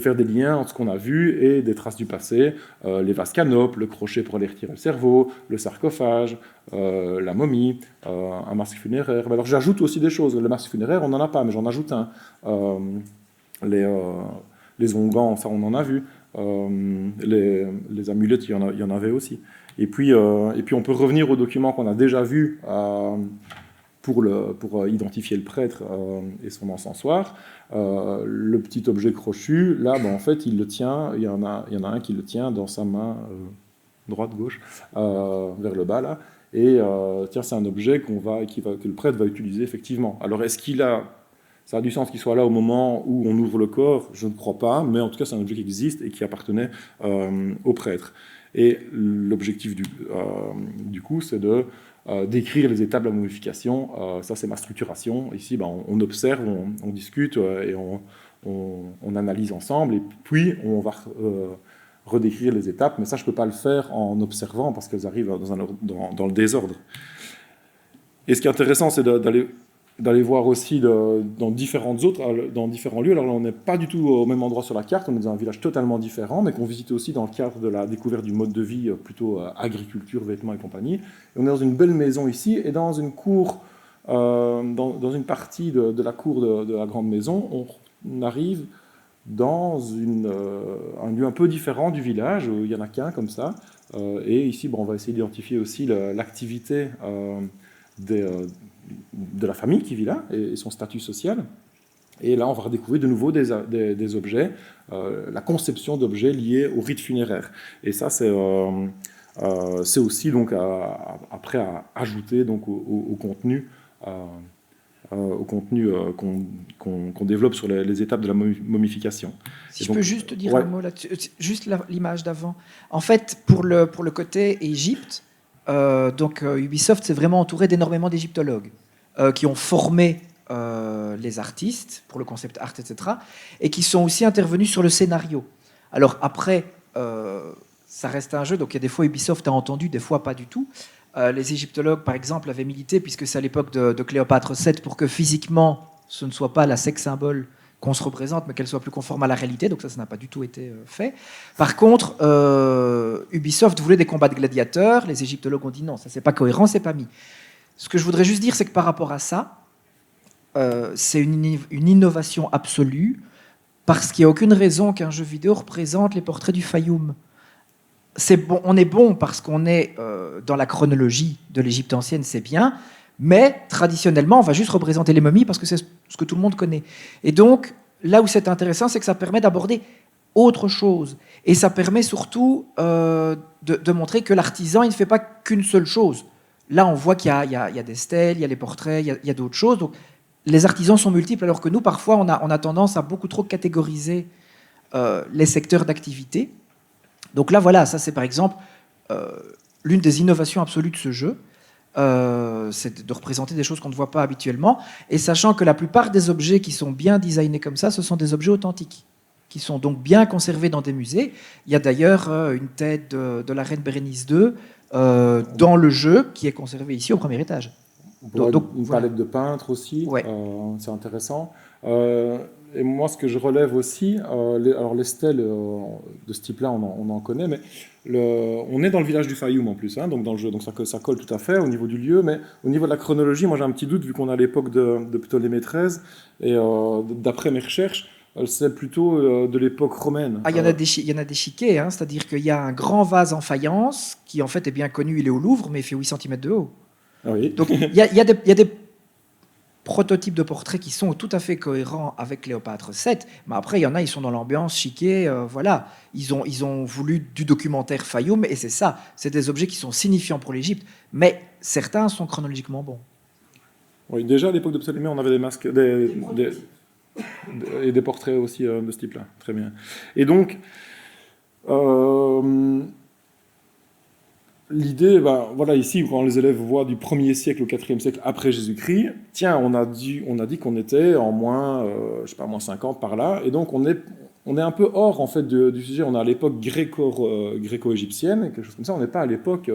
faire des liens entre ce qu'on a vu et des traces du passé, les vases canopes, le crochet pour aller retirer le cerveau, le sarcophage, la momie, un masque funéraire. Alors j'ajoute aussi des choses. Le masque funéraire, on n'en a pas, mais j'en ajoute un. Les onguents, ça on en a vu. Les amulettes, il y en avait aussi. Et puis on peut revenir aux documents qu'on a déjà vus pour identifier le prêtre et son encensoir. Le petit objet crochu, là, en fait, il le tient. Il y en a un qui le tient dans sa main droite, gauche, vers le bas là. Et tiens, c'est un objet que le prêtre va utiliser effectivement. Alors, est-ce ça a du sens qu'il soit là au moment où on ouvre le corps? Je ne crois pas, mais en tout cas, c'est un objet qui existe et qui appartenait au prêtre. Et l'objectif du coup, c'est d'écrire les étapes de la momification. Ça, c'est ma structuration. Ici, on observe, on discute et on analyse ensemble. Et puis, on va redécrire les étapes, mais ça, je ne peux pas le faire en observant parce qu'elles arrivent dans le désordre. Et ce qui est intéressant, c'est d'aller voir aussi dans différents lieux. Alors là, on n'est pas du tout au même endroit sur la carte, on est dans un village totalement différent, mais qu'on visite aussi dans le cadre de la découverte du mode de vie plutôt agriculture, vêtements et compagnie. Et on est dans une belle maison ici, et dans une cour, dans une partie de la cour de la grande maison, on arrive dans un lieu un peu différent du village, où il n'y en a qu'un comme ça. Et ici, on va essayer d'identifier aussi l'activité de la famille qui vit là et son statut social. Et là, on va redécouvrir de nouveau des objets, la conception d'objets liés au rite funéraire. Et ça, c'est aussi donc après à ajouter donc au contenu. Qu'on développe sur les étapes de la momification. Si je peux juste dire un mot là-dessus, juste l'image d'avant. En fait, pour le côté Égypte, donc Ubisoft s'est vraiment entouré d'énormément d'égyptologues qui ont formé les artistes pour le concept art, etc., et qui sont aussi intervenus sur le scénario. Alors après, ça reste un jeu, donc il y a des fois Ubisoft a entendu, des fois pas du tout. Les égyptologues, par exemple, avaient milité, puisque c'est à l'époque de Cléopâtre VII, pour que physiquement, ce ne soit pas la sex symbole qu'on se représente, mais qu'elle soit plus conforme à la réalité. Donc ça n'a pas du tout été fait. Par contre, Ubisoft voulait des combats de gladiateurs. Les égyptologues ont dit non, ça c'est pas cohérent, c'est pas mis. Ce que je voudrais juste dire, c'est que par rapport à ça, c'est une innovation absolue, parce qu'il n'y a aucune raison qu'un jeu vidéo représente les portraits du Fayoum. Bon, on est bon parce qu'on est dans la chronologie de l'Égypte ancienne, c'est bien, mais traditionnellement, on va juste représenter les momies parce que c'est ce que tout le monde connaît. Et donc, là où c'est intéressant, c'est que ça permet d'aborder autre chose. Et ça permet surtout de montrer que l'artisan, il ne fait pas qu'une seule chose. Là, on voit qu'il y a des stèles, il y a les portraits, il y a d'autres choses. Donc, les artisans sont multiples, alors que nous, parfois, on a tendance à beaucoup trop catégoriser les secteurs d'activité. Donc là, voilà, ça c'est par exemple l'une des innovations absolues de ce jeu, c'est de représenter des choses qu'on ne voit pas habituellement, et sachant que la plupart des objets qui sont bien designés comme ça, ce sont des objets authentiques, qui sont donc bien conservés dans des musées. Il y a d'ailleurs une tête de la reine Bérénice II dans le jeu, qui est conservée ici au premier étage. Donc, une palette de peintres aussi, ouais. C'est intéressant. Et moi, ce que je relève aussi, alors les stèles de ce type-là, on en connaît, mais on est dans le village du Fayoum en plus, hein, donc dans le jeu, donc ça colle tout à fait au niveau du lieu, mais au niveau de la chronologie, moi j'ai un petit doute, vu qu'on est à l'époque de Ptolémée XIII, et d'après mes recherches, c'est plutôt de l'époque romaine. Ah, il y en a des chiquets, hein, c'est-à-dire qu'il y a un grand vase en faïence, qui en fait est bien connu, il est au Louvre, mais il fait 8 cm de haut. Oui. Donc il y a des prototypes de portraits qui sont tout à fait cohérents avec Cléopâtre VII, mais après il y en a, ils sont dans l'ambiance chiquée, voilà, ils ont voulu du documentaire Fayoum, et c'est ça, c'est des objets qui sont signifiants pour l'Égypte, mais certains sont chronologiquement bons. Oui, déjà à l'époque de Ptolémée, on avait des masques, et des portraits aussi de ce type-là, très bien. Et donc l'idée, voilà, ici, quand les élèves voient du 1er siècle au 4e siècle après Jésus-Christ, tiens, on a dit qu'on était en moins 50 par là, et donc on est un peu hors en fait du sujet. On est à l'époque gréco-égyptienne, quelque chose comme ça. On n'est pas à l'époque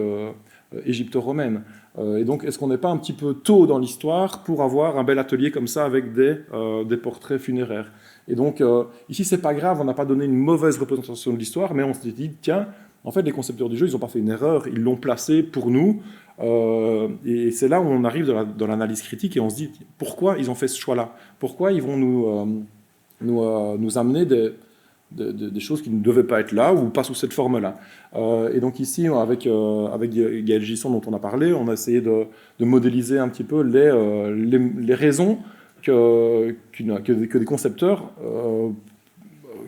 égypto-romaine. Et donc, est-ce qu'on n'est pas un petit peu tôt dans l'histoire pour avoir un bel atelier comme ça avec des portraits funéraires? Et donc, ici, c'est pas grave, on n'a pas donné une mauvaise représentation de l'histoire, mais on s'est dit, tiens, en fait, les concepteurs du jeu, ils n'ont pas fait une erreur, ils l'ont placé pour nous. Et c'est là où on arrive dans l'analyse critique et on se dit, pourquoi ils ont fait ce choix-là? Pourquoi ils vont nous amener des choses qui ne devaient pas être là ou pas sous cette forme-là. Et donc ici, avec Gaël Gisson, dont on a parlé, on a essayé de modéliser un petit peu les raisons que des concepteurs,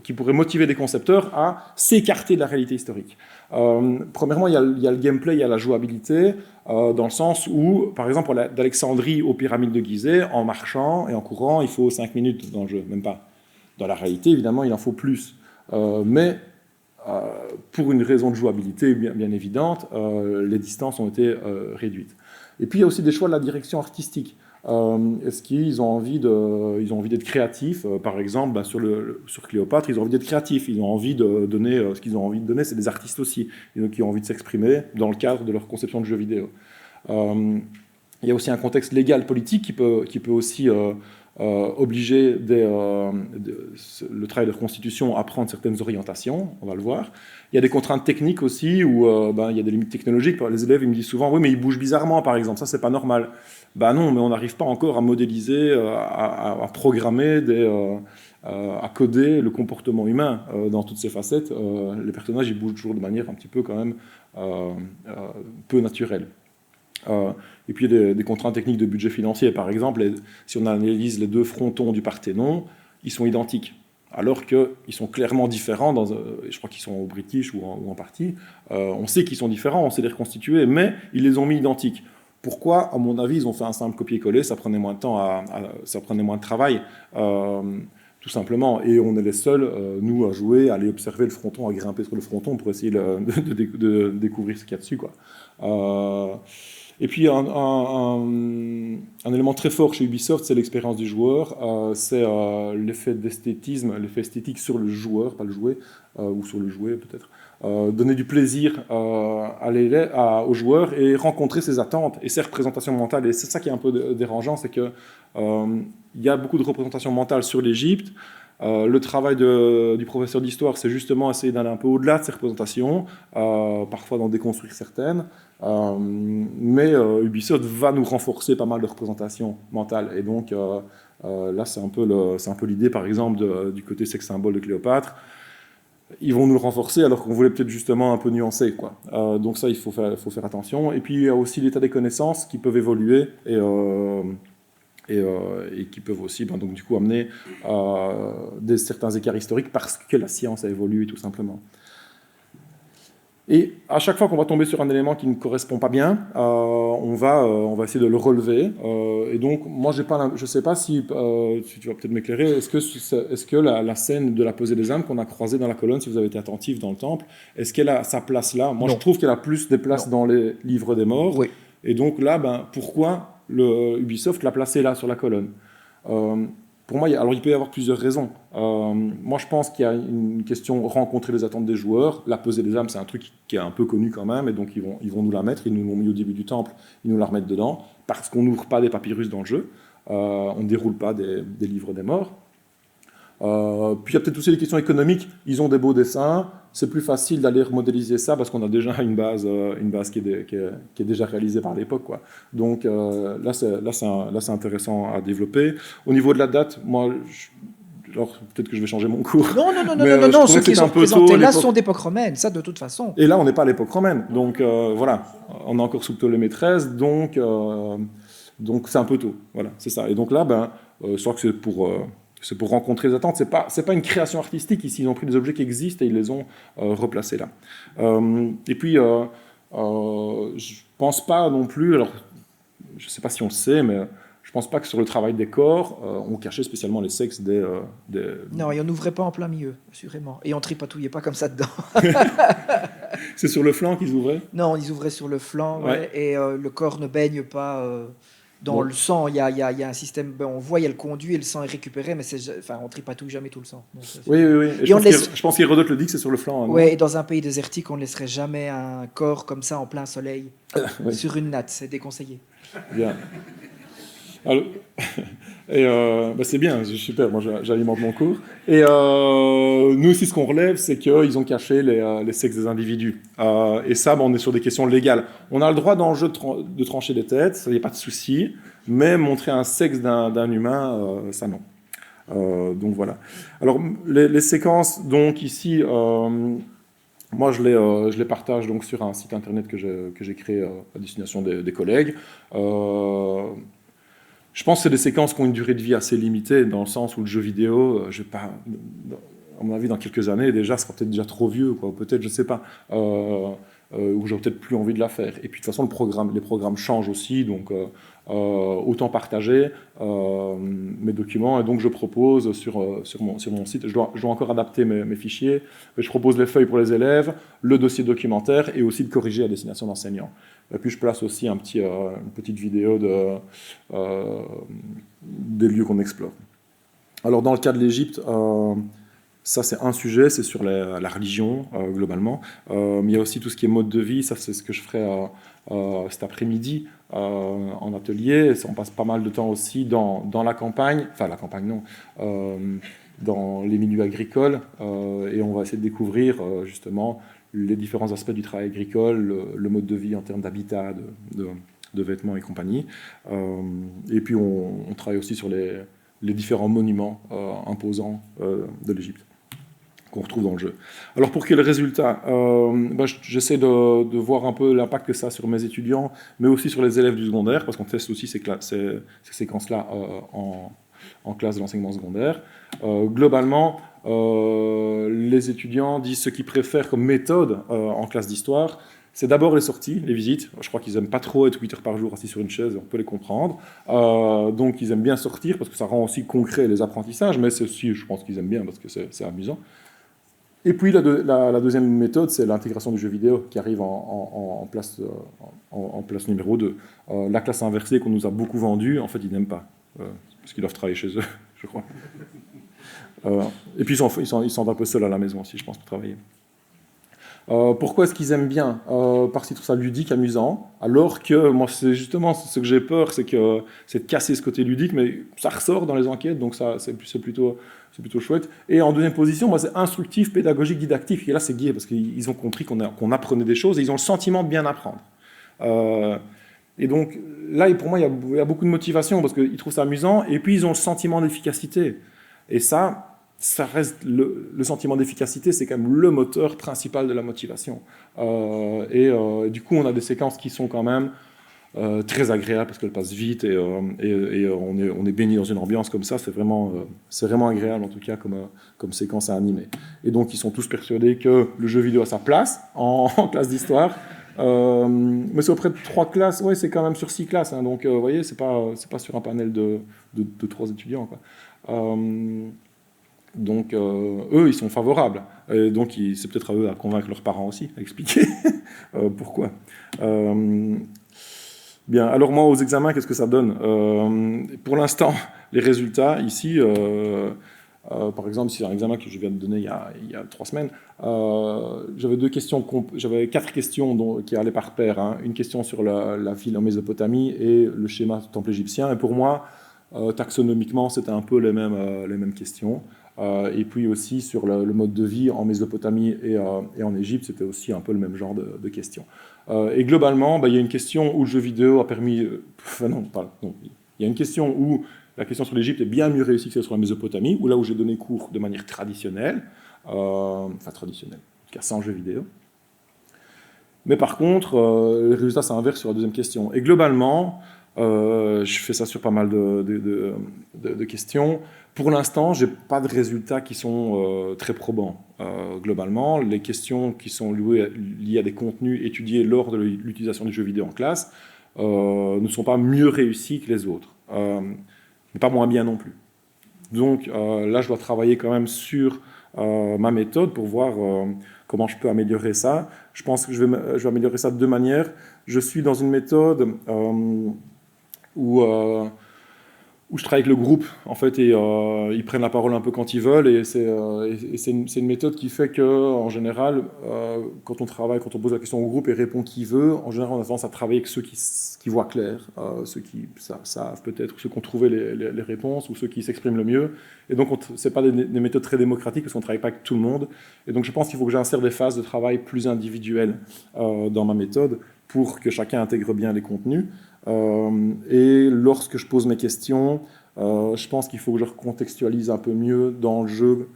qui pourraient motiver des concepteurs à s'écarter de la réalité historique. Premièrement, il y a le gameplay, il y a la jouabilité, dans le sens où, par exemple, d'Alexandrie aux pyramides de Gizeh, en marchant et en courant, il faut 5 minutes dans le jeu, même pas. Dans la réalité, évidemment, il en faut plus. Mais pour une raison de jouabilité bien évidente, les distances ont été réduites. Et puis, il y a aussi des choix de la direction artistique. Est-ce qu'ils ont envie d'être créatifs? Par exemple, sur Cléopâtre, ils ont envie d'être créatifs. Ils ont envie de donner ce qu'ils ont envie de donner, c'est des artistes aussi, et donc qui ont envie de s'exprimer dans le cadre de leur conception de jeux vidéo. Il y a aussi un contexte légal politique qui peut aussi obliger le travail de constitution à prendre certaines orientations, on va le voir. Il y a des contraintes techniques aussi, où il y a des limites technologiques. Les élèves ils me disent souvent, oui, mais ils bougent bizarrement, par exemple, ça c'est pas normal. Non, mais on n'arrive pas encore à modéliser, à programmer, à coder le comportement humain dans toutes ses facettes. Les personnages ils bougent toujours de manière un petit peu quand même peu naturelle. Et puis des contraintes techniques de budget financier, par exemple, si on analyse les deux frontons du Parthénon, ils sont identiques, alors qu'ils sont clairement différents, je crois qu'ils sont au British ou en partie, on sait qu'ils sont différents, on sait les reconstituer, mais ils les ont mis identiques. Pourquoi? À mon avis, ils ont fait un simple copier-coller, ça prenait moins de temps, ça prenait moins de travail, tout simplement, et on est les seuls, nous, à jouer, à aller observer le fronton, à grimper sur le fronton pour essayer de découvrir ce qu'il y a dessus, quoi. Et puis un élément très fort chez Ubisoft, c'est l'expérience du joueur, c'est l'effet d'esthétisme, l'effet esthétique sur le joueur, pas le jouet, ou sur le jouet peut-être, donner du plaisir aux joueurs et rencontrer ses attentes et ses représentations mentales. Et c'est ça qui est un peu dérangeant, c'est qu'il y a beaucoup de représentations mentales sur l'Égypte. Le travail du professeur d'histoire, c'est justement essayer d'aller un peu au-delà de ces représentations, parfois d'en déconstruire certaines. Mais Ubisoft va nous renforcer pas mal de représentations mentales. Et donc là, c'est un peu l'idée, par exemple, du côté sexe symbole de Cléopâtre. Ils vont nous le renforcer alors qu'on voulait peut-être justement un peu nuancer, quoi. Donc ça, il faut faire attention. Et puis il y a aussi l'état des connaissances qui peuvent évoluer et qui peuvent aussi donc, du coup, amener certains écarts historiques parce que la science a évolué, tout simplement. Et à chaque fois qu'on va tomber sur un élément qui ne correspond pas bien, on va essayer de le relever. Et donc, moi, je ne sais pas si tu vas peut-être m'éclairer, est-ce que la scène de la pesée des âmes qu'on a croisée dans la colonne, si vous avez été attentif dans le temple, est-ce qu'elle a sa place là? Moi, je trouve qu'elle a plus des places dans les livres des morts. Oui. Et donc là, pourquoi Ubisoft l'a placée là, sur la colonne? Pour moi, il peut y avoir plusieurs raisons. Moi, je pense qu'il y a une question rencontrer les attentes des joueurs. La pesée des âmes, c'est un truc qui est un peu connu quand même, et donc ils vont nous la mettre. Ils nous l'ont mis au début du temple, ils nous la remettent dedans, parce qu'on n'ouvre pas des papyrus dans le jeu, on ne déroule pas des livres des morts. Puis il y a peut-être aussi des questions économiques. Ils ont des beaux dessins, c'est plus facile d'aller remodéliser ça parce qu'on a déjà une base qui est déjà réalisée par l'époque, quoi. Donc là, c'est intéressant à développer. Au niveau de la date, moi, alors peut-être que je vais changer mon cours. Non, ceux qui sont présentés là sont d'époque romaine, ça de toute façon. Et là, on n'est pas à l'époque romaine, donc voilà, on est encore sous Ptolémée XIII, donc c'est un peu tôt, voilà, c'est ça. Et donc là, je crois que c'est pour rencontrer les attentes. C'est pas une création artistique. Ici, ils ont pris des objets qui existent et ils les ont replacés là. Et puis, je pense pas non plus, alors je sais pas si on le sait, mais je pense pas que sur le travail des corps, on cachait spécialement les sexes des... Non, et on n'ouvrait pas en plein milieu, assurément. Et on tripatouillait pas comme ça dedans. C'est sur le flanc qu'ils ouvraient? Non, ils ouvraient sur le flanc, ouais. Et le corps ne baigne pas... Dans le sang, il y a un système, on voit, il y a le conduit et le sang est récupéré, mais on tripatouille jamais tout le sang. Donc, oui. Et je pense qu'Hérodote le dit que c'est sur le flanc. Oui, et dans un pays désertique, on ne laisserait jamais un corps comme ça en plein soleil sur une natte, c'est déconseillé. Bien. Alors, c'est bien, c'est super, moi j'alimente mon cours. Et nous aussi, ce qu'on relève, c'est qu'ils ont caché les sexes des individus. Et ça, on est sur des questions légales. On a le droit dans le jeu de trancher des têtes, ça n'y a pas de souci, mais montrer un sexe d'un humain, ça non. Donc voilà. Alors, les séquences, donc ici, moi je les partage donc, sur un site internet que j'ai créé à destination des collègues. Je pense que c'est des séquences qui ont une durée de vie assez limitée, dans le sens où le jeu vidéo, à mon avis, dans quelques années, déjà, sera peut-être déjà trop vieux, quoi, peut-être, je ne sais pas. où j'aurais peut-être plus envie de la faire. Et puis de toute façon, les programmes changent aussi, donc autant partager mes documents. Et donc je propose sur mon site, je dois encore adapter mes fichiers, mais je propose les feuilles pour les élèves, le dossier documentaire et aussi de corriger à destination d'enseignants. Et puis je place aussi une petite vidéo des lieux qu'on explore. Alors dans le cas de l'Égypte, ça c'est un sujet, c'est sur la religion globalement. Mais il y a aussi tout ce qui est mode de vie, ça c'est ce que je ferai cet après-midi en atelier. On passe pas mal de temps aussi dans la campagne, enfin la campagne non, dans les milieux agricoles, et on va essayer de découvrir justement les différents aspects du travail agricole, le mode de vie en termes d'habitat, de vêtements et compagnie. Et puis on travaille aussi sur les différents monuments imposants de l'Égypte qu'on retrouve dans le jeu. Alors pour quel résultat j'essaie de voir un peu l'impact que ça a sur mes étudiants, mais aussi sur les élèves du secondaire, parce qu'on teste aussi ces séquences-là en classe de l'enseignement secondaire. Globalement, les étudiants disent ce qu'ils préfèrent comme méthode en classe d'histoire. C'est d'abord les sorties, les visites. Je crois qu'ils n'aiment pas trop être 8 heures par jour assis sur une chaise, on peut les comprendre. Donc ils aiment bien sortir parce que ça rend aussi concret les apprentissages, mais c'est aussi, je pense qu'ils aiment bien parce que c'est amusant. Et puis la deuxième méthode, c'est l'intégration du jeu vidéo qui arrive en place numéro 2. La classe inversée qu'on nous a beaucoup vendue, en fait ils n'aiment pas, parce qu'ils doivent travailler chez eux, je crois. Et puis ils sont un peu seuls à la maison aussi, je pense, pour travailler. Pourquoi est-ce qu'ils aiment bien parce qu'ils trouvent ça ludique, amusant, alors que moi c'est justement ce que j'ai peur, c'est de casser ce côté ludique, mais ça ressort dans les enquêtes, donc ça c'est plutôt chouette. Et en deuxième position, moi c'est instructif, pédagogique, didactique, et là c'est gai parce qu'ils ont compris qu'on apprenait des choses et ils ont le sentiment de bien apprendre. Et donc là pour moi il y a beaucoup de motivation parce qu'ils trouvent ça amusant et puis ils ont le sentiment d'efficacité. Et ça reste le sentiment d'efficacité, c'est quand même le moteur principal de la motivation. Du coup, on a des séquences qui sont quand même très agréables parce qu'elles passent vite et on est baigné dans une ambiance comme ça. C'est vraiment agréable en tout cas comme séquence à animer. Et donc, ils sont tous persuadés que le jeu vidéo a sa place en classe d'histoire. Mais c'est auprès de 3 classes, ouais, c'est quand même sur 6 classes. Hein, donc, vous voyez, c'est pas sur un panel de 3 étudiants, quoi. Donc, eux, ils sont favorables. Et donc, c'est peut-être à eux à convaincre leurs parents aussi, à expliquer pourquoi. Bien, alors moi, aux examens, qu'est-ce que ça donne pour l'instant, les résultats, ici, par exemple, c'est un examen que je viens de donner il y a 3 semaines, j'avais 4 questions qui allaient par paire. Hein. Une question sur la ville en Mésopotamie et le schéma du temple égyptien. Et pour moi, taxonomiquement, c'était un peu les mêmes questions. Et puis aussi sur le mode de vie en Mésopotamie et en Égypte, c'était aussi un peu le même genre de questions. Et globalement, il y a une question où le jeu vidéo a permis... Il y a une question où la question sur l'Égypte est bien mieux réussie que celle sur la Mésopotamie, où là où j'ai donné cours de manière traditionnelle, traditionnelle, en tout cas sans jeu vidéo. Mais par contre, le résultat s'inverse sur la deuxième question. Et globalement, je fais ça sur pas mal de questions. Pour l'instant, je n'ai pas de résultats qui sont très probants. Globalement, les questions qui sont liées à des contenus étudiés lors de l'utilisation du jeu vidéo en classe ne sont pas mieux réussies que les autres, mais pas moins bien non plus. Donc là, je dois travailler quand même sur ma méthode pour voir comment je peux améliorer ça. Je pense que je vais améliorer ça de 2 manières. Je suis dans une méthode où je travaille avec le groupe, en fait, et ils prennent la parole un peu quand ils veulent, et c'est une méthode qui fait que, en général, quand on pose la question au groupe et répond qui veut, en général, on a tendance à travailler avec ceux qui voient clair, ceux qui savent peut-être, ceux qui ont trouvé les réponses, ou ceux qui s'expriment le mieux. Et donc, c'est pas des méthodes très démocratiques, parce qu'on travaille pas avec tout le monde. Et donc, je pense qu'il faut que j'insère des phases de travail plus individuelles dans ma méthode, pour que chacun intègre bien les contenus. Et lorsque je pose mes questions, je pense qu'il faut que je recontextualise un peu mieux dans le jeu,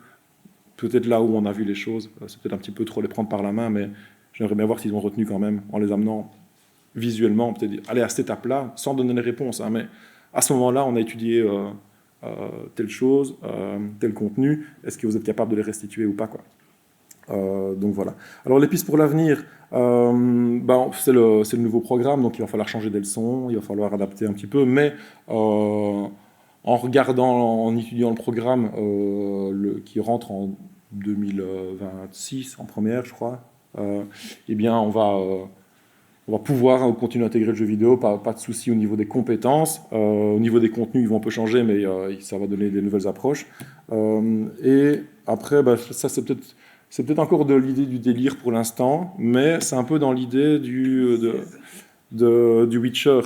peut-être là où on a vu les choses. C'est peut-être un petit peu trop les prendre par la main, mais j'aimerais bien voir s'ils ont retenu quand même, en les amenant visuellement, peut-être aller à cette étape-là, sans donner les réponses. Hein, mais à ce moment-là, on a étudié telle chose, tel contenu, est-ce que vous êtes capable de les restituer ou pas, quoi. Donc voilà. Alors les pistes pour l'avenir, c'est le nouveau programme, donc il va falloir changer des leçons, il va falloir adapter un petit peu, mais en regardant, en étudiant le programme qui rentre en 2026 en première, je crois, eh bien on va pouvoir continuer à intégrer le jeu vidéo, pas de souci au niveau des compétences. Au niveau des contenus, ils vont un peu changer, mais ça va donner des nouvelles approches. Et après, ça c'est peut-être encore de l'idée du délire pour l'instant, mais c'est un peu dans l'idée du Witcher,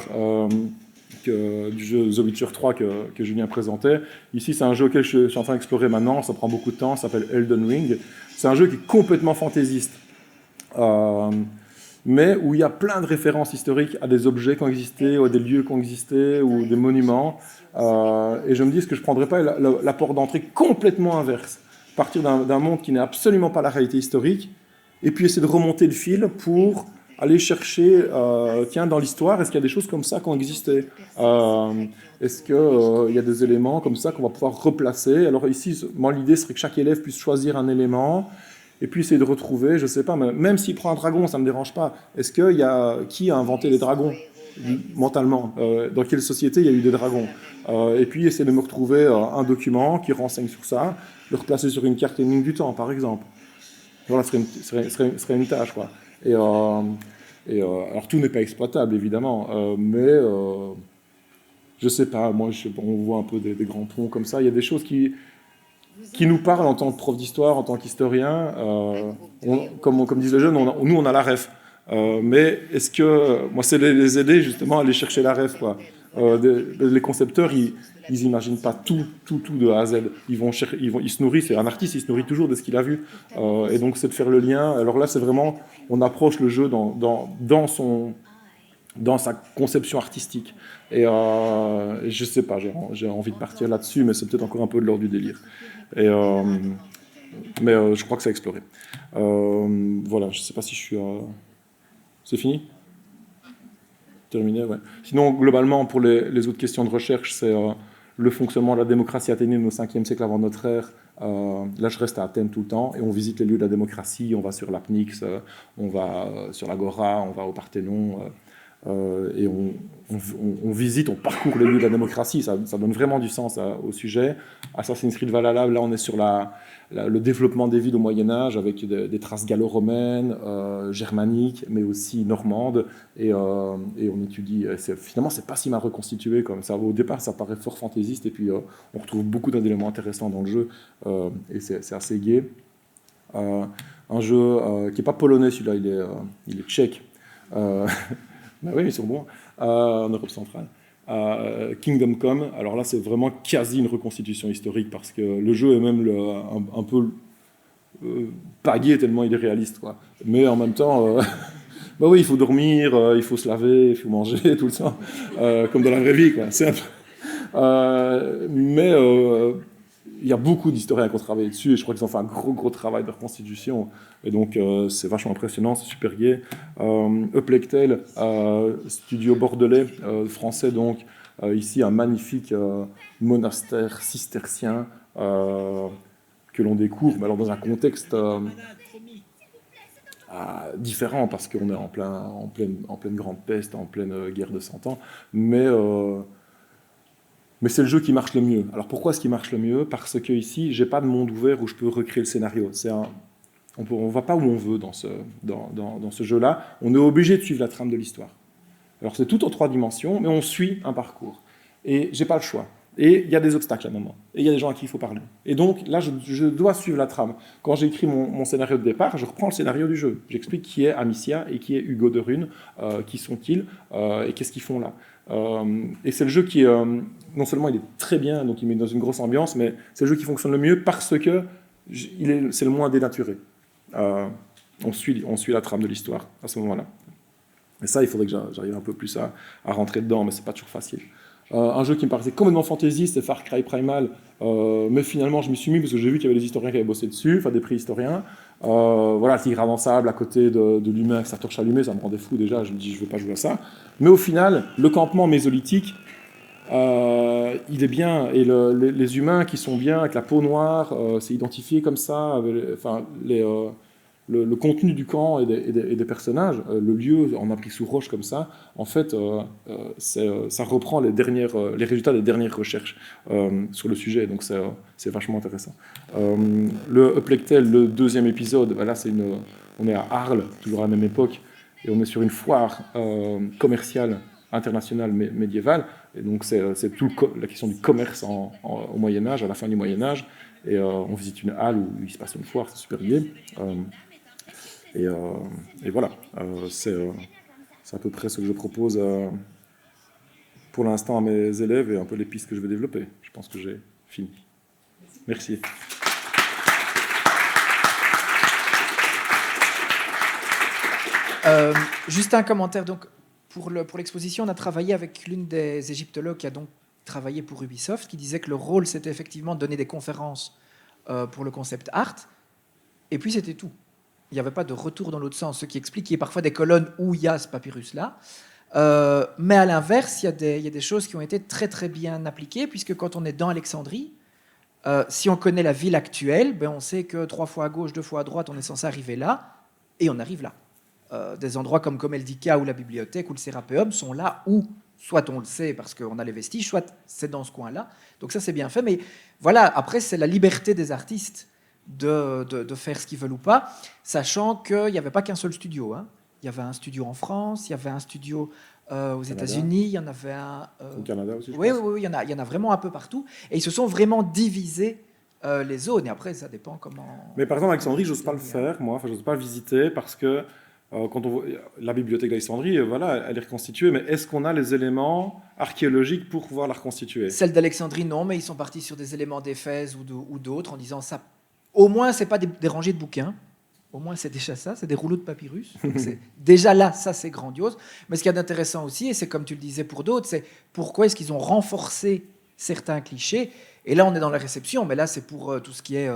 du jeu The Witcher 3 que Julien présentait. Ici, c'est un jeu auquel je suis en train d'explorer maintenant, ça prend beaucoup de temps, ça s'appelle Elden Ring. C'est un jeu qui est complètement fantaisiste. Mais où il y a plein de références historiques à des objets qui ont existé, ou à des lieux qui ont existé, ou des monuments. Et je me dis, est-ce que je ne prendrais pas la porte d'entrée complètement inverse, partir d'un monde qui n'est absolument pas la réalité historique, et puis essayer de remonter le fil pour aller chercher, tiens, dans l'histoire, est-ce qu'il y a des choses comme ça qui ont existé Est-ce qu'il y a des éléments comme ça qu'on va pouvoir replacer? Alors ici, moi, l'idée serait que chaque élève puisse choisir un élément, et puis essayer de retrouver, je ne sais pas, même s'il prend un dragon, ça ne me dérange pas. Est-ce qu'il y a qui a inventé les dragons mentalement? Dans quelle société il y a eu des dragons? Et puis essayer de me retrouver un document qui renseigne sur ça, le replacer sur une carte énigme du temps, par exemple. Voilà, serait une tâche, quoi. Alors tout n'est pas exploitable, évidemment, mais je ne sais pas, moi, on voit un peu des grands ponts comme ça. Il y a des choses qui nous parle en tant que prof d'histoire, en tant qu'historien. Comme disent les jeunes, nous, on a la ref. Mais est-ce que... moi, c'est les aider, justement, à aller chercher la ref, quoi. Les concepteurs, ils n'imaginent pas tout de A à Z. Ils se nourrissent, et un artiste, il se nourrit toujours de ce qu'il a vu. Et donc, c'est de faire le lien. Alors là, c'est vraiment... on approche le jeu dans sa conception artistique. Et je sais pas, j'ai envie de partir là-dessus, mais c'est peut-être encore un peu de l'ordre du délire. Mais je crois que ça a exploré. Voilà, je sais pas si je suis... C'est fini ? Terminé, ouais. Sinon, globalement, pour les autres questions de recherche, c'est le fonctionnement de la démocratie athénienne au 5e siècle avant notre ère. Là, je reste à Athènes tout le temps, et on visite les lieux de la démocratie, on va sur l'Apnix, on va sur l'Agora, on va au Parthénon... et on visite, on parcourt les lieux de la démocratie, ça donne vraiment du sens au sujet. Assassin's Creed Valhalla, là on est sur le développement des villes au Moyen-Âge avec des traces gallo-romaines, germaniques, mais aussi normandes, et on étudie. Finalement, c'est pas si mal reconstitué comme ça. Au départ, ça paraît fort fantaisiste, et puis on retrouve beaucoup d'éléments intéressants dans le jeu, et c'est assez gai. Un jeu qui n'est pas polonais, celui-là, il est tchèque. Ben oui, ils sont bons, en Europe centrale. Kingdom Come, alors là c'est vraiment quasi une reconstitution historique parce que le jeu est même un peu pagué tellement il est réaliste, quoi. Mais en même temps, bah oui, il faut dormir, il faut se laver, il faut manger tout le temps, comme dans la vraie vie, quoi. Mais il y a beaucoup d'historiens qui ont travaillé dessus et je crois qu'ils ont fait un gros travail de reconstitution. Et donc, c'est vachement impressionnant, c'est super gai. Uplectel, studio bordelais, français donc. Ici, un magnifique monastère cistercien que l'on découvre, mais alors dans un contexte différent parce qu'on est en pleine grande peste, en pleine guerre de 100 ans. Mais c'est le jeu qui marche le mieux. Alors pourquoi est-ce qu'il marche le mieux? Parce que ici, j'ai pas de monde ouvert où je peux recréer le scénario. On va pas où on veut dans ce jeu-là. On est obligé de suivre la trame de l'histoire. Alors c'est tout en 3 dimensions, mais on suit un parcours. Et j'ai pas le choix. Et il y a des obstacles à un moment. Et il y a des gens à qui il faut parler. Et donc là, je dois suivre la trame. Quand j'ai écrit mon scénario de départ, je reprends le scénario du jeu. J'explique qui est Amicia et qui est Hugo de Rune, qui sont-ils et qu'est-ce qu'ils font là. Et c'est le jeu qui, non seulement il est très bien, donc il met dans une grosse ambiance, mais c'est le jeu qui fonctionne le mieux parce que c'est le moins dénaturé. On suit la trame de l'histoire à ce moment-là. Et ça, il faudrait que j'arrive un peu plus à rentrer dedans, mais c'est pas toujours facile. Un jeu qui me paraissait complètement fantaisiste, c'est Far Cry Primal, mais finalement je m'y suis mis parce que j'ai vu qu'il y avait des historiens qui avaient bossé dessus, enfin des préhistoriens. Voilà, le tigre avançable à côté de l'humain avec sa torche allumée, ça me rendait fou déjà, je me dis je veux pas jouer à ça. Mais au final, le campement mésolithique, il est bien, et les humains qui sont bien, avec la peau noire, c'est identifié comme ça, le contenu du camp et des personnages, le lieu en abri sous roche comme ça, en fait, ça reprend les résultats des dernières recherches sur le sujet, donc c'est vachement intéressant. Le Uplectel, le deuxième épisode, là on est à Arles, toujours à la même époque, et on est sur une foire commerciale internationale médiévale, et donc c'est toute la question du commerce au Moyen-Âge, à la fin du Moyen-Âge, et on visite une halle où il se passe une foire, c'est super gai. Et voilà, c'est à peu près ce que je propose pour l'instant à mes élèves et un peu les pistes que je vais développer. Je pense que j'ai fini. Merci. Juste un commentaire. Donc, pour l'exposition, on a travaillé avec l'une des égyptologues qui a donc travaillé pour Ubisoft, qui disait que le rôle, c'était effectivement de donner des conférences pour le concept art, et puis c'était tout. Il n'y avait pas de retour dans l'autre sens, ce qui explique qu'il y a parfois des colonnes où il y a ce papyrus-là. Mais à l'inverse, il y a des choses qui ont été très très bien appliquées, puisque quand on est dans Alexandrie, si on connaît la ville actuelle, on sait que 3 fois à gauche, 2 fois à droite, on est censé arriver là, et on arrive là. Des endroits comme Comeldica ou la bibliothèque ou le Sérapéum sont là où, soit on le sait parce qu'on a les vestiges, soit c'est dans ce coin-là. Donc ça, c'est bien fait. Mais voilà, après, c'est la liberté des artistes de faire ce qu'ils veulent ou pas, sachant qu'il n'y avait pas qu'un seul studio. Hein. Il y avait un studio en France, il y avait un studio aux États-Unis, il y en avait un... Au Canada aussi, je oui, pense. Oui, il y en a vraiment un peu partout. Et ils se sont vraiment divisés les zones. Et après, ça dépend comment... Mais par exemple, Alexandrie, j'ose pas le faire, moi. Enfin, j'ose pas le visiter parce que quand on voit la bibliothèque d'Alexandrie, voilà, elle est reconstituée. Mais est-ce qu'on a les éléments archéologiques pour pouvoir la reconstituer? Celle d'Alexandrie, non, mais ils sont partis sur des éléments d'Éphèse ou d'autres en disant ça. Au moins, c'est pas des rangées de bouquins. Au moins, c'est déjà ça, c'est des rouleaux de papyrus. Donc déjà là, ça, c'est grandiose. Mais ce qu'il y a d'intéressant aussi, et c'est comme tu le disais pour d'autres, c'est pourquoi est-ce qu'ils ont renforcé certains clichés. Et là, on est dans la réception, mais là, c'est pour tout ce qui est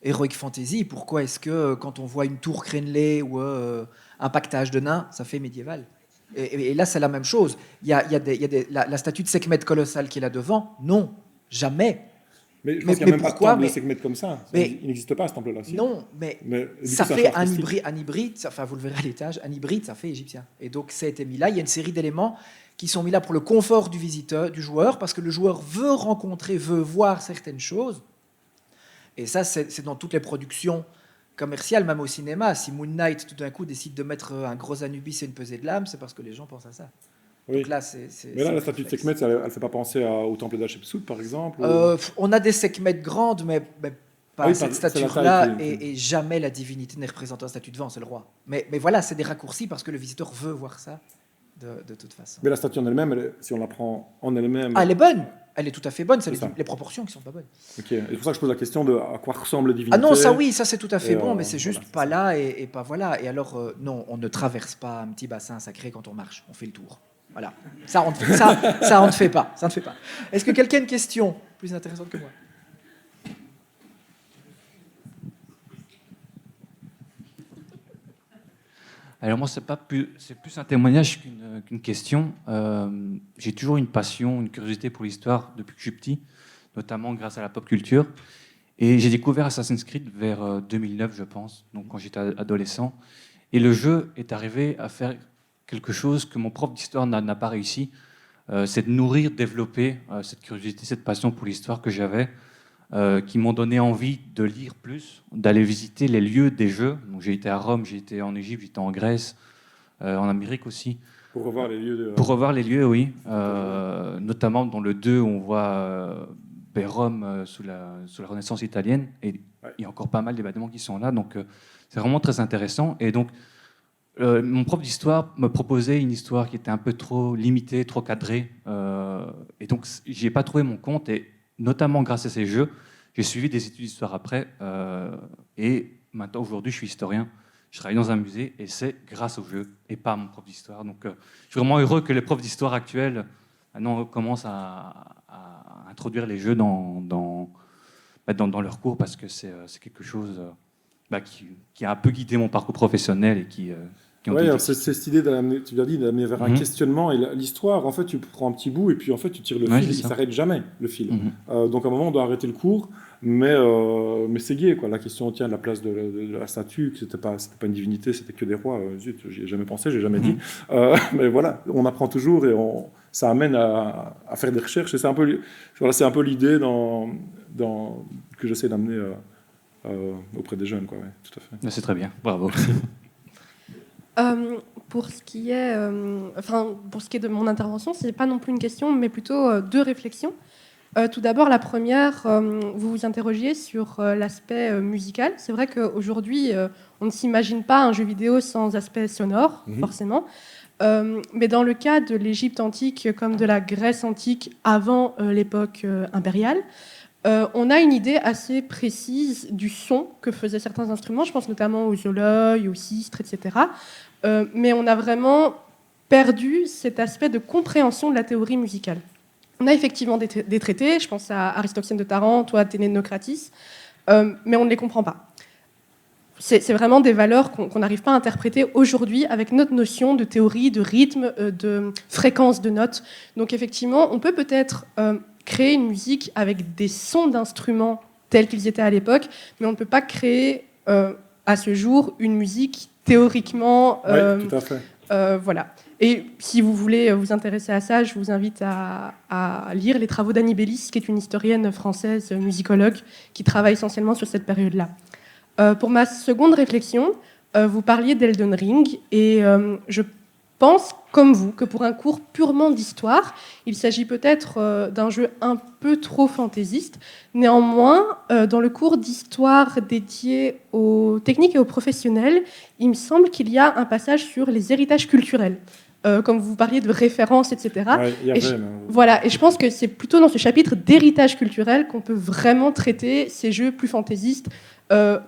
heroic fantasy. Pourquoi est-ce que quand on voit une tour crénelée ou un pactage de nains, ça fait médiéval? Et là, c'est la même chose. Il y a la statue de Sekhmet colossale qui est là devant. Non, jamais. Mais je pense qu'il n'y a même pourquoi, pas de temple de Sekhmet comme ça. Mais, il n'existe pas, ce temple-là. Non, mais ça fait un hybride, enfin vous le verrez à l'étage, un hybride, ça fait égyptien. Et donc ça a été mis là. Il y a une série d'éléments qui sont mis là pour le confort du visiteur, du joueur, parce que le joueur veut rencontrer, veut voir certaines choses. Et ça, c'est dans toutes les productions commerciales, même au cinéma. Si Moon Knight, tout d'un coup, décide de mettre un gros Anubis et une pesée de lames, c'est parce que les gens pensent à ça. Oui. Donc là, mais là, la statue de Sekhmet, elle ne fait pas penser au temple d'Hatshepsut, par exemple On a des Sekhmet grandes, mais pas cette stature-là, et jamais la divinité n'est représentée en statue de vent, c'est le roi. Mais voilà, c'est des raccourcis parce que le visiteur veut voir ça de toute façon. Mais la statue en elle-même, si on la prend en elle-même... Ah, elle est bonne. Elle est tout à fait bonne, c'est les proportions qui sont pas bonnes. Ok, et c'est pour ça que je pose la question de à quoi ressemble la divinité. Ah non, ça oui, ça c'est tout à fait bon, mais c'est juste pas là et pas voilà. Et alors, non, on ne traverse pas un petit bassin sacré quand on marche, on fait le tour. Voilà, ça on ne fait pas, ça ne fait pas. Est-ce que quelqu'un a une question plus intéressante que moi? Alors moi, c'est plus un témoignage qu'une question. J'ai toujours une passion, une curiosité pour l'histoire depuis que je suis petit, notamment grâce à la pop culture. Et j'ai découvert Assassin's Creed vers 2009, je pense, donc quand j'étais adolescent. Et le jeu est arrivé à faire quelque chose que mon prof d'histoire n'a pas réussi. C'est de nourrir, développer cette curiosité, cette passion pour l'histoire que j'avais, qui m'ont donné envie de lire plus, d'aller visiter les lieux des jeux. Donc, j'ai été à Rome, j'ai été en Égypte, j'étais en Grèce, en Amérique aussi. Pour revoir les lieux Pour revoir les lieux, oui. Notamment dans le 2, on voit Rome sous la Renaissance italienne. Et il y a encore pas mal des bâtiments qui sont là. Donc, c'est vraiment très intéressant. Et donc, mon prof d'histoire me proposait une histoire qui était un peu trop limitée, trop cadrée. Et donc, j'y ai pas trouvé mon compte. Et notamment grâce à ces jeux, j'ai suivi des études d'histoire après. Et maintenant, aujourd'hui, je suis historien. Je travaille dans un musée et c'est grâce aux jeux et pas à mon prof d'histoire. Donc, je suis vraiment heureux que les profs d'histoire actuels maintenant commencent à introduire les jeux dans leurs cours parce que c'est quelque chose qui a un peu guidé mon parcours professionnel et qui Oui, c'est cette idée d'amener, tu l'as dit, d'amener vers un questionnement et l'histoire. En fait, tu prends un petit bout et puis en fait, tu tires le fil. Il s'arrête jamais, le fil. Donc à un moment, on doit arrêter le cours, mais c'est gai, quoi. La question tient de la place de la statue, que c'était pas une divinité, c'était que des rois. Zut, j'y ai jamais pensé, j'ai jamais dit. Mais voilà, on apprend toujours et ça amène à faire des recherches. Et c'est un peu l'idée que j'essaie d'amener auprès des jeunes, quoi. Ouais, tout à fait. C'est très bien, bravo. Pour ce qui est de mon intervention, c'est pas non plus une question, mais plutôt deux réflexions. Tout d'abord, la première, vous vous interrogiez sur l'aspect musical. C'est vrai qu'aujourd'hui, on ne s'imagine pas un jeu vidéo sans aspect sonore, forcément. Mais dans le cas de l'Égypte antique comme de la Grèce antique avant l'époque impériale, on a une idée assez précise du son que faisaient certains instruments. Je pense notamment aux zoloi, aux sistres, etc. Mais on a vraiment perdu cet aspect de compréhension de la théorie musicale. On a effectivement des traités, je pense à Aristoxène de Tarente ou à Athénée de Naucratis, mais on ne les comprend pas. C'est vraiment des valeurs qu'on n'arrive pas à interpréter aujourd'hui avec notre notion de théorie, de rythme, de fréquence de notes. Donc effectivement, on peut peut-être créer une musique avec des sons d'instruments tels qu'ils étaient à l'époque, mais on ne peut pas créer à ce jour une musique théoriquement... oui, tout à fait. Voilà. Et si vous voulez vous intéresser à ça, je vous invite à lire les travaux d'Annie Bélis, qui est une historienne française musicologue qui travaille essentiellement sur cette période-là. Pour ma seconde réflexion, vous parliez d'Elden Ring et je pense, comme vous, que pour un cours purement d'histoire, il s'agit peut-être d'un jeu un peu trop fantaisiste. Néanmoins, dans le cours d'histoire dédié aux techniques et aux professionnels, il me semble qu'il y a un passage sur les héritages culturels. Comme vous parliez de références, etc. Ouais, voilà, et je pense que c'est plutôt dans ce chapitre d'héritage culturel qu'on peut vraiment traiter ces jeux plus fantaisistes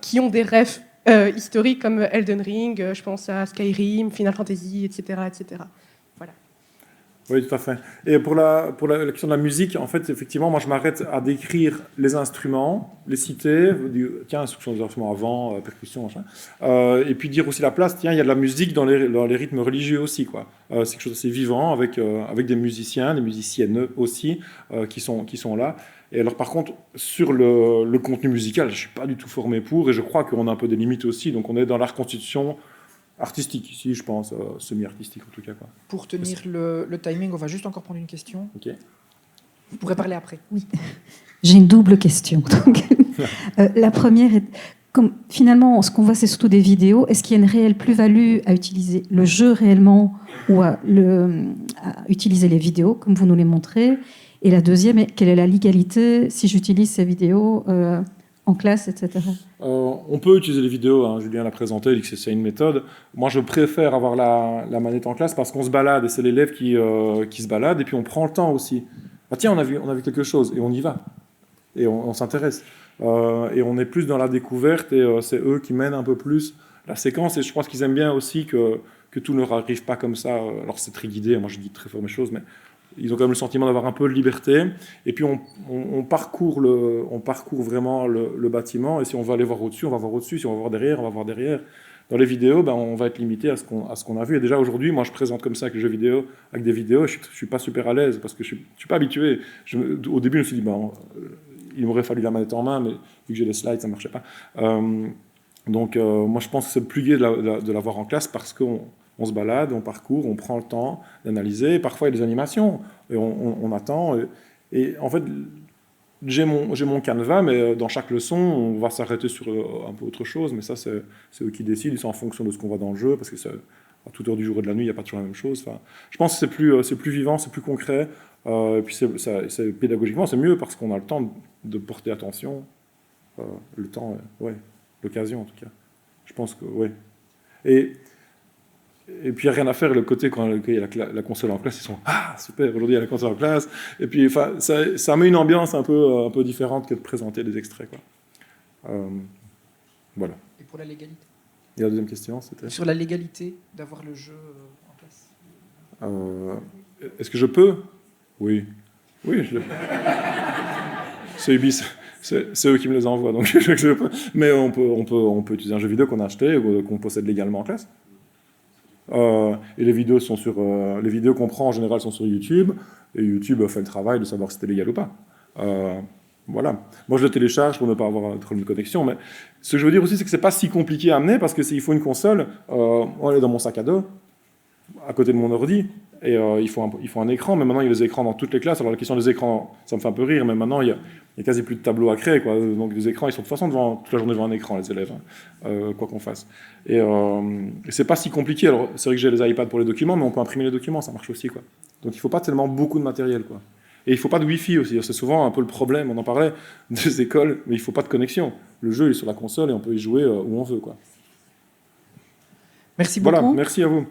qui ont des refs historiques comme Elden Ring, je pense à Skyrim, Final Fantasy, etc. etc. Voilà. Oui, tout à fait. Et pour la question de la musique, en fait, effectivement, moi, je m'arrête à décrire les instruments, les citer, tiens, instruction des instruments avant, percussion, machin, et puis dire aussi la place, tiens, il y a de la musique dans les rythmes religieux aussi, quoi. C'est quelque chose d'assez vivant, avec des musiciens, des musiciennes aussi, qui sont là. Et alors, par contre, sur le contenu musical, je ne suis pas du tout formé pour, et je crois qu'on a un peu des limites aussi, donc on est dans la reconstitution artistique ici, je pense, semi-artistique en tout cas, quoi. Pour tenir le timing, on va juste encore prendre une question. Ok. Vous pourrez parler après. Oui. J'ai une double question. Donc, la première est, comme finalement, ce qu'on voit, c'est surtout des vidéos. Est-ce qu'il y a une réelle plus-value à utiliser le jeu réellement ou à utiliser les vidéos, comme vous nous les montrez? Et la deuxième est, quelle est la légalité si j'utilise ces vidéos en classe, etc. On peut utiliser les vidéos, hein, Julien l'a présenté, il dit que c'est une méthode. Moi, je préfère avoir la manette en classe parce qu'on se balade, et c'est l'élève qui se balade, et puis on prend le temps aussi. Ah, tiens, on a vu quelque chose, et on y va. Et on s'intéresse. Et on est plus dans la découverte, et c'est eux qui mènent un peu plus la séquence. Et je pense qu'ils aiment bien aussi que tout ne arrive pas comme ça. Alors, c'est très guidé, moi je dis très fort mes choses, mais ils ont quand même le sentiment d'avoir un peu de liberté. Et puis on parcourt vraiment le bâtiment. Et si on veut aller voir au-dessus, on va voir au-dessus. Si on va voir derrière, on va voir derrière. Dans les vidéos, on va être limité à ce qu'on a vu. Et déjà aujourd'hui, moi je présente comme ça avec les jeux vidéo, avec des vidéos. Et je suis pas super à l'aise parce que je suis pas habitué. Au début, je me suis dit, il m'aurait fallu la manette en main, mais vu que j'ai les slides, ça marchait pas. Donc moi je pense que c'est le plus gai de l'avoir en classe parce qu'on se balade, on parcourt, on prend le temps d'analyser. Parfois, il y a des animations, et on attend. Et en fait, j'ai mon canevas, mais dans chaque leçon, on va s'arrêter sur un peu autre chose. Mais ça, c'est eux qui décident. C'est en fonction de ce qu'on voit dans le jeu, parce que à toute heure du jour et de la nuit, il n'y a pas toujours la même chose. Enfin, je pense que c'est plus vivant, c'est plus concret. Et puis, pédagogiquement, c'est mieux, parce qu'on a le temps de porter attention. Le temps, l'occasion, en tout cas. Je pense que, Et puis, il n'y a rien à faire, le côté quand il y a la console en classe, ils sont « Ah, super, aujourd'hui, il y a la console en classe !» Et puis, ça met une ambiance un peu différente que de présenter des extraits, quoi. Voilà. Et pour la légalité? Et la deuxième question, c'était? Sur la légalité d'avoir le jeu en place. Est-ce que je peux? Oui. Oui, je le peux. C'est Ubisoft. C'est eux qui me les envoient, donc je peux. Mais on peut utiliser un jeu vidéo qu'on a acheté ou qu'on possède légalement en classe. Et les vidéos les vidéos qu'on prend en général sont sur YouTube, et YouTube fait le travail de savoir si c'était légal ou pas. Voilà. Moi, je le télécharge pour ne pas avoir trop de connexion, mais ce que je veux dire aussi, c'est que c'est pas si compliqué à amener, parce que s'il faut une console, elle est dans mon sac à dos, à côté de mon ordi, et il faut un écran, mais maintenant il y a des écrans dans toutes les classes. Alors la question des écrans, ça me fait un peu rire, mais maintenant il y a quasi plus de tableaux à créer, quoi. Donc les écrans, ils sont de toute façon toute la journée devant un écran, les élèves, quoi qu'on fasse. Et c'est pas si compliqué. Alors c'est vrai que j'ai les iPads pour les documents, mais on peut imprimer les documents, ça marche aussi, quoi. Donc il faut pas tellement beaucoup de matériel, quoi. Et il faut pas de Wi-Fi aussi. C'est souvent un peu le problème, on en parlait, des écoles, mais il faut pas de connexion. Le jeu il est sur la console et on peut y jouer où on veut, quoi. Merci beaucoup. Voilà, merci à vous.